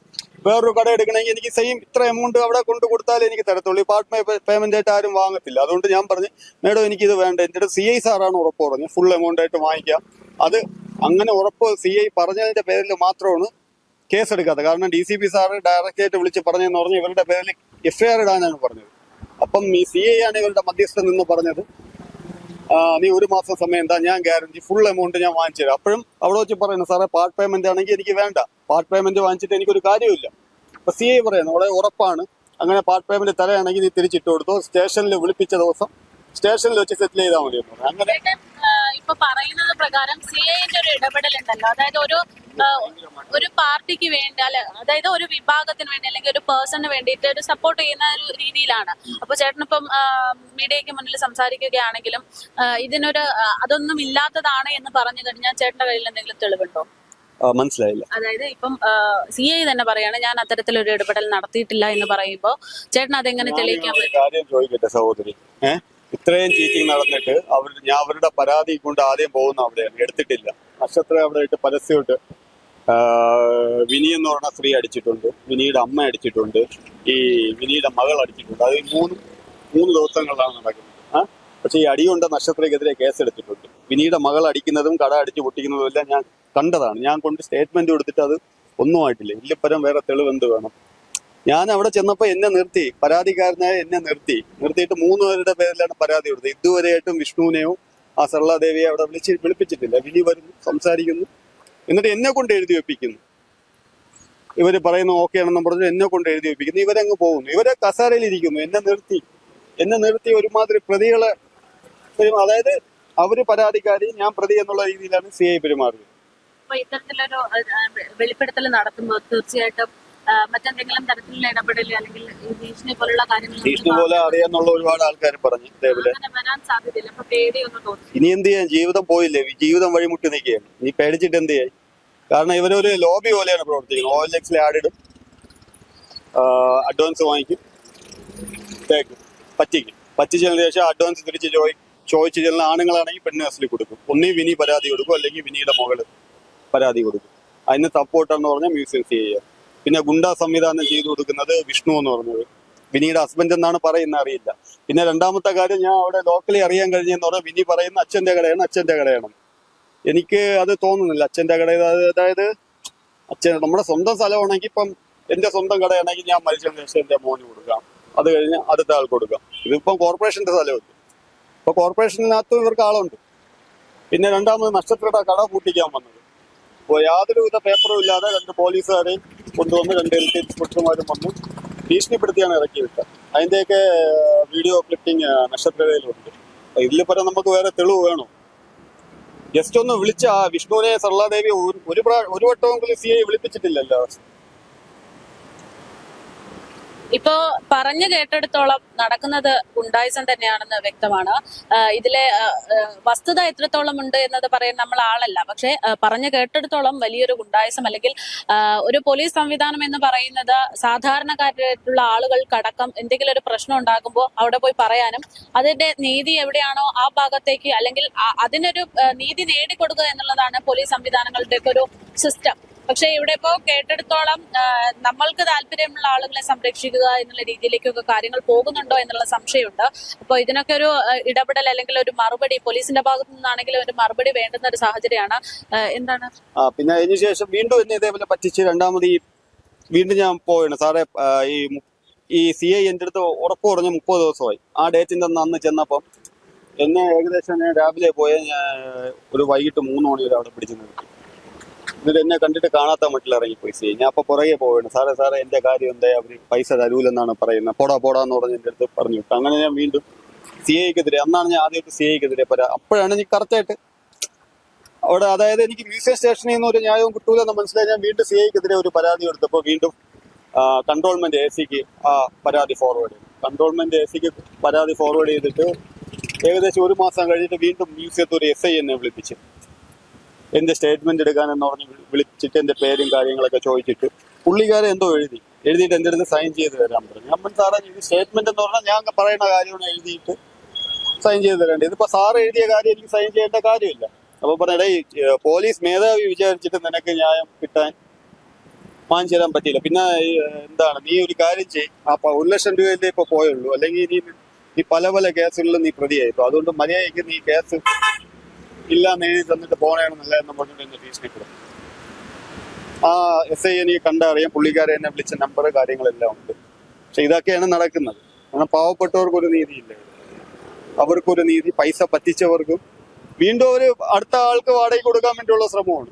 വേറൊരു കട എടുക്കണമെങ്കിൽ എനിക്ക് സെയിം ഇത്ര എമൗണ്ട് അവിടെ കൊണ്ട് കൊടുത്താലേ എനിക്ക് തരത്തുള്ളൂ. ഈ പാർട്ട് പേയ്മെന്റ് ആയിട്ട് ആരും വാങ്ങത്തില്ല. അതുകൊണ്ട് ഞാൻ പറഞ്ഞു മേഡം എനിക്കിത് വേണ്ട, എൻ്റെ അടുത്ത് CI സാറാണ് ഉറപ്പ് പറഞ്ഞു ഫുൾ എമൗണ്ട് ആയിട്ട് വാങ്ങിക്കാം. അത് അങ്ങനെ ഉറപ്പ് CI പറഞ്ഞതിന്റെ പേരിൽ മാത്രമാണ് കേസ് എടുക്കാത്തത്. കാരണം DCP സാറ് ഡയറക്റ്റ് ആയിട്ട് വിളിച്ച് പറഞ്ഞതെന്ന് പറഞ്ഞ് ഇവരുടെ പേരിൽ FIR ഇടാനാണ് പറഞ്ഞത്. അപ്പം ഈ CI ആണ് ഇവരുടെ മധ്യസ്ഥൻ നിന്ന് പറഞ്ഞത് നീ ഒരു മാസം സമയം എന്താ, ഞാൻ ഗ്യാരണ്ടി ഫുൾ എമൗണ്ട് ഞാൻ വാങ്ങിച്ചു തരാം. അപ്പോഴും അവിടെ വെച്ച് പറയുന്നു, സാറേ പാർട്ട് പേയ്മെന്റ് ആണെങ്കിൽ എനിക്ക് വേണ്ട, പാർട്ട് പേയ്മെന്റ് വാങ്ങിച്ചിട്ട് എനിക്കൊരു കാര്യമില്ല. അപ്പൊ CI പറയുന്നു അവിടെ ഉറപ്പാണ്, അങ്ങനെ പാർട്ട് പേയ്മെന്റ് തരയാണെങ്കിൽ നീ തിരിച്ചിട്ട് കൊടുത്തു, സ്റ്റേഷനിൽ വിളിപ്പിച്ച ദിവസം സ്റ്റേഷനിൽ വെച്ച് സെറ്റിൽ ചെയ്താൽ മതി എന്ന് പറഞ്ഞു. അങ്ങനെ ഇപ്പൊ പറയുന്നത് പ്രകാരം CIന്റെ ഒരു ഇടപെടൽ ഉണ്ടല്ലോ, അതായത് ഒരു പാർട്ടിക്ക് വേണ്ടി അല്ലെ, അതായത് ഒരു വിഭാഗത്തിന് വേണ്ടി അല്ലെങ്കിൽ ഒരു പേഴ്സണിന് വേണ്ടിയിട്ട് ഒരു സപ്പോർട്ട് ചെയ്യുന്ന ഒരു രീതിയിലാണ്. അപ്പൊ ചേട്ടനിപ്പം മീഡിയയ്ക്ക് മുന്നിൽ സംസാരിക്കുകയാണെങ്കിലും ഇതിനൊരു അതൊന്നും ഇല്ലാത്തതാണ് എന്ന് പറഞ്ഞു കഴിഞ്ഞാൽ ചേട്ടന്റെ കയ്യിൽ എന്തെങ്കിലും തെളിവുണ്ടോ? മനസ്സിലായില്ല. അതായത് ഇപ്പം CI തന്നെ പറയാണ് ഞാൻ അത്തരത്തിലൊരു ഇടപെടൽ നടത്തിയിട്ടില്ല എന്ന് പറയുമ്പോ ചേട്ടൻ അതെങ്ങനെ തെളിയിക്കാൻ പറ്റും? കാര്യം ചോദിക്കട്ടെ സഹോദരി, ഇത്രയും ചീറ്റിംഗ് നടന്നിട്ട് ഞാൻ അവരുടെ പരാതി കൊണ്ട് ആദ്യം പോകുന്ന അവിടെയാണ്, എടുത്തിട്ടില്ല. നക്ഷത്ര അവിടെ ഇട്ട് പരസ്യമായിട്ട് വിനി എന്ന് പറഞ്ഞ സ്ത്രീ അടിച്ചിട്ടുണ്ട്, വിനിയുടെ അമ്മ അടിച്ചിട്ടുണ്ട്, ഈ വിനിയുടെ മകൾ അടിച്ചിട്ടുണ്ട്. അത് മൂന്ന് ദിവസങ്ങളിലാണ് നടക്കുന്നത്. പക്ഷെ ഈ അടികൊണ്ട് നക്ഷത്രയ്ക്കെതിരെ കേസെടുത്തിട്ടുണ്ട്. വിനിയുടെ മകൾ അടിക്കുന്നതും കട അടിച്ച് പൊട്ടിക്കുന്നതും എല്ലാം ഞാൻ കണ്ടതാണ്. ഞാൻ കൊണ്ട് സ്റ്റേറ്റ്മെന്റ് കൊടുത്തിട്ട് അത് ഒന്നും ആയിട്ടില്ല. ഇതിലിപ്പരം വേറെ തെളിവ് എന്ത് വേണം? ഞാൻ അവിടെ ചെന്നപ്പോ എന്നെ നിർത്തി, പരാതിക്കാരനായ എന്നെ നിർത്തിയിട്ട് 3 പേരുടെ പേരിലാണ് പരാതി കൊടുത്തത്. ഇതുവരെയായിട്ടും വിഷ്ണുവിനെയോ ആ സർളാദേവിയെ അവിടെ വിളിപ്പിച്ചിട്ടില്ല. വിനി വരുന്നു, സംസാരിക്കുന്നു, എന്നിട്ട് എന്നെ കൊണ്ട് എഴുതി വെപ്പിക്കുന്നു. ഇവര് പറയുന്നു ഓക്കെ ആണെന്ന് പറഞ്ഞു എന്നെ കൊണ്ട് എഴുതി വെപ്പിക്കുന്നു. ഇവരങ്ങ് പോകുന്നു, ഇവരെ കസാരയിൽ ഇരിക്കുന്നു. എന്നെ നിർത്തി ഒരുമാതിരി പ്രതികളെ അതായത് അവര് പരാതിക്കാരി, ഞാൻ പ്രതി എന്നുള്ള രീതിയിലാണ് CI പെരുമാറിയത്. അപ്പൊ ഇത്തരത്തിലൊരു വെളിപ്പെടുത്തൽ നടത്തുമ്പോൾ തീർച്ചയായിട്ടും മറ്റെന്തെങ്കിലും തരത്തിലുള്ള ഇടപെടൽ അല്ലെങ്കിൽ ഭീഷണി പോലുള്ള കാര്യങ്ങൾ ഭീഷണി പോലെ അറിയാന്നുള്ള ഒരുപാട് ആൾക്കാർ പറഞ്ഞു ഇതേപോലെ വരാൻ സാധ്യതയില്ല. അപ്പൊ പേടിയൊന്നും തോന്നുന്നു. ഇനി എന്ത് ചെയ്യാൻ? ജീവിതം പോയില്ലേ, ജീവിതം വഴിമുട്ടി നിൽക്കുകയാണ്. നീ പേടിച്ചിട്ട് എന്ത് ചെയ്യായി? കാരണം ഇവരൊരു ലോബി പോലെയാണ് പ്രവർത്തിക്കുന്നത്. OLX ആഡ് ഇടും, അഡ്വാൻസ് വാങ്ങിക്കും, പറ്റിച്ചതിന് ശേഷം അഡ്വാൻസ് തിരിച്ച് ചോദിച്ചു ചെല്ലുന്ന ആണുങ്ങളാണെങ്കിൽ പെണ്ണ് കേസിൽ കൊടുക്കും. ഒന്നീ വിനി പരാതി കൊടുക്കും, അല്ലെങ്കിൽ വിനിയുടെ മകള് പരാതി കൊടുക്കും. അതിന് സപ്പോർട്ടെന്ന് പറഞ്ഞാൽ മ്യൂസിയം ചെയ്യുക. പിന്നെ ഗുണ്ടാ സംവിധാനം ചെയ്തു കൊടുക്കുന്നത് വിഷ്ണു എന്ന് പറഞ്ഞത് വിനിയുടെ ഹസ്ബൻഡ് എന്നാണ് പറയുന്നത്, അറിയില്ല. പിന്നെ രണ്ടാമത്തെ കാര്യം, ഞാൻ അവിടെ ലോക്കലി അറിയാൻ കഴിഞ്ഞെന്ന് പറഞ്ഞാൽ വിനി പറയുന്ന അച്ഛന്റെ കടയാണ്. എനിക്ക് അത് തോന്നുന്നില്ല അച്ഛന്റെ കട. അതായത് അച്ഛൻ നമ്മുടെ സ്വന്തം സ്ഥലമാണെങ്കിൽ, ഇപ്പം എന്റെ സ്വന്തം കടയാണെങ്കിൽ ഞാൻ മരിച്ചതിന് ശേഷം എന്റെ മോന് കൊടുക്കാം, അത് കഴിഞ്ഞ് അടുത്ത ആൾ കൊടുക്കാം. ഇതിപ്പം കോർപ്പറേഷന്റെ സ്ഥലമല്ല. ഇപ്പൊ കോർപ്പറേഷനകത്ത് ഇവർക്ക് ആളുണ്ട്. പിന്നെ രണ്ടാമത് നക്ഷത്രയുടെ കട പൂട്ടിക്കാൻ വന്നത്. അപ്പോൾ യാതൊരുവിധ പേപ്പറും ഇല്ലാതെ 2 പോലീസുകാരെയും കൊണ്ടുവന്ന് 2 LT ഇൻസ്പെക്ടർമാരും വന്ന് ഭീഷണിപ്പെടുത്തിയാണ് ഇറക്കി വിട്ടത്. അതിന്റെയൊക്കെ വീഡിയോ ക്ലിപ്പിംഗ് നക്ഷത്രയിലുണ്ട്. ഇതിൽ പരം നമുക്ക് വേറെ തെളിവ് വേണോ? ജസ്റ്റ് ഒന്ന് വിളിച്ച ആ വിഷ്ണുവിനെ സർളാദേവി ഒരു വട്ടമെങ്കിലും CI വിളിപ്പിച്ചിട്ടില്ലല്ലോ. ഇപ്പോ പറഞ്ഞു കേട്ടെടുത്തോളം നടക്കുന്നത് ഗുണ്ടായിസം തന്നെയാണെന്ന് വ്യക്തമാണ്. ഇതിലെ വസ്തുത എത്രത്തോളം ഉണ്ട് എന്നത് പറയാൻ നമ്മൾ ആളല്ല. പക്ഷെ പറഞ്ഞു കേട്ടെടുത്തോളം വലിയൊരു ഗുണ്ടായിസം അല്ലെങ്കിൽ ഒരു പോലീസ് സംവിധാനം എന്ന് പറയുന്നത് സാധാരണക്കാരായിട്ടുള്ള ആളുകൾക്കടക്കം എന്തെങ്കിലും ഒരു പ്രശ്നം ഉണ്ടാകുമ്പോൾ അവിടെ പോയി പറയാനും അതിന്റെ നീതി എവിടെയാണോ ആ ഭാഗത്തേക്ക് അല്ലെങ്കിൽ അതിനൊരു നീതി നേടിക്കൊടുക്കുക എന്നുള്ളതാണ് പോലീസ് സംവിധാനങ്ങളുടെ ഒരു സിസ്റ്റം. പക്ഷെ ഇവിടെ ഇപ്പോ കേട്ടെടുത്തോളം നമ്മൾക്ക് താല്പര്യമുള്ള ആളുകളെ സംരക്ഷിക്കുക എന്നുള്ള രീതിയിലേക്കൊക്കെ കാര്യങ്ങൾ പോകുന്നുണ്ടോ എന്നുള്ള സംശയമുണ്ട്. അപ്പോൾ ഇതിനൊക്കെ ഒരു ഇടപെടൽ അല്ലെങ്കിൽ ഒരു മറുപടി പോലീസിന്റെ ഭാഗത്തു നിന്നാണെങ്കിലും ഒരു മറുപടി വേണ്ടുന്ന ഒരു സാഹചര്യമാണ്. എന്താണ് പിന്നെ അതിനുശേഷം വീണ്ടും എന്നെ ഇതേപോലെ പറ്റിച്ച് രണ്ടാമത് വീണ്ടും ഞാൻ പോവാണ് സാറേ. ഈ CI എന്റെ അടുത്ത് ഉറപ്പ് പറഞ്ഞ 30 ദിവസമായി. ആ ഡേറ്റിന്റെ അന്ന് ചെന്നപ്പം എന്നെ ഏകദേശം ഞാൻ രാവിലെ പോയ ഒരു വൈകിട്ട് 3 മണി വരെ അവിടെ പിടിച്ചു നിർത്തി. എന്നിട്ട് എന്നെ കണ്ടിട്ട് കാണാത്ത മട്ടിൽ ഇറങ്ങിപ്പോയി CI. ഞാൻ അപ്പൊ പുറകെ പോവാണ്, സാറേ എന്റെ കാര്യം എന്താ, അവര് പൈസ തരൂലെന്നാണ് പറയുന്നത്, പോടാന്ന് പറഞ്ഞ് എന്റെ അടുത്ത് പറഞ്ഞു വിട്ടു. അങ്ങനെ ഞാൻ വീണ്ടും CIക്കെതിരെ, അന്നാണ് ഞാൻ ആദ്യമായിട്ട് CIക്കെതിരെ അപ്പോഴാണ് എനിക്ക് കറക്റ്റായിട്ട് അവിടെ, അതായത് എനിക്ക് മ്യൂസിയം സ്റ്റേഷനിൽ നിന്ന് ഒരു ന്യായവും കിട്ടൂലെന്ന് മനസ്സിലായി. ഞാൻ വീണ്ടും CIക്കെതിരെ ഒരു പരാതി കൊടുത്തപ്പോൾ വീണ്ടും കൺട്രോൾമെന്റ് AC-ക്ക് ആ പരാതി ഫോർവേഡ് ചെയ്തു. കൺട്രോൾമെന്റ് AC-ക്ക് പരാതി ഫോർവേഡ് ചെയ്തിട്ട് ഏകദേശം 1 മാസം കഴിഞ്ഞിട്ട് വീണ്ടും മ്യൂസിയത്തിൽ ഒരു SI എന്നെ വിളിപ്പിച്ചു. എന്റെ സ്റ്റേറ്റ്മെന്റ് എടുക്കാനെന്ന് പറഞ്ഞ് വിളിച്ചിട്ട് എന്റെ പേരും കാര്യങ്ങളൊക്കെ ചോദിച്ചിട്ട് പുള്ളിക്കാരെ എന്തോ എഴുതിയിട്ട് എന്റെ അടുത്ത് സൈൻ ചെയ്ത് തരാൻ പറഞ്ഞു. ഞാൻ സാറേ ഇത് സ്റ്റേറ്റ്മെന്റ് എന്ന് പറഞ്ഞാൽ ഞാൻ പറയുന്ന കാര്യമാണ് എഴുതിയിട്ട് സൈൻ ചെയ്ത് തരേണ്ടത്. ഇതിപ്പോ സാറ് എഴുതിയ കാര്യം എനിക്ക് സൈൻ ചെയ്യേണ്ട കാര്യമില്ല. അപ്പൊ പറഞ്ഞേ പോലീസ് മേധാവി വിചാരിച്ചിട്ട് നിനക്ക് ന്യായം കിട്ടാൻ വാങ്ങിച്ചു തരാൻ പറ്റിയില്ല. പിന്നെ എന്താണ്, നീ ഒരു കാര്യം ചെയ്യും, ആ 1 ലക്ഷം രൂപയല്ലേ ഇപ്പൊ പോയുള്ളൂ, അല്ലെങ്കിൽ നീ പല കേസുകളിലും നീ പ്രതിയായി. അതുകൊണ്ട് മര്യാദയ്ക്ക് നീ കേസ് ഇല്ലാന്ന് എഴുതി തന്നിട്ട് പോകണമെന്നല്ല എന്ന് പറഞ്ഞിട്ട് എന്നെ ഭീഷണിപ്പെടും. ആ SI എനിക്ക് കണ്ടറിയാം, പുള്ളിക്കാരെ എന്നെ വിളിച്ച നമ്പർ കാര്യങ്ങളെല്ലാം ഉണ്ട്. പക്ഷെ ഇതൊക്കെയാണ് നടക്കുന്നത്. കാരണം പാവപ്പെട്ടവർക്ക് ഒരു നീതിയില്ല. അവർക്കൊരു നീതി, പൈസ പറ്റിച്ചവർക്കും വീണ്ടും ഒരു അടുത്ത ആൾക്ക് വാടകയ്ക്ക് കൊടുക്കാൻ വേണ്ടിയുള്ള ശ്രമമാണ്.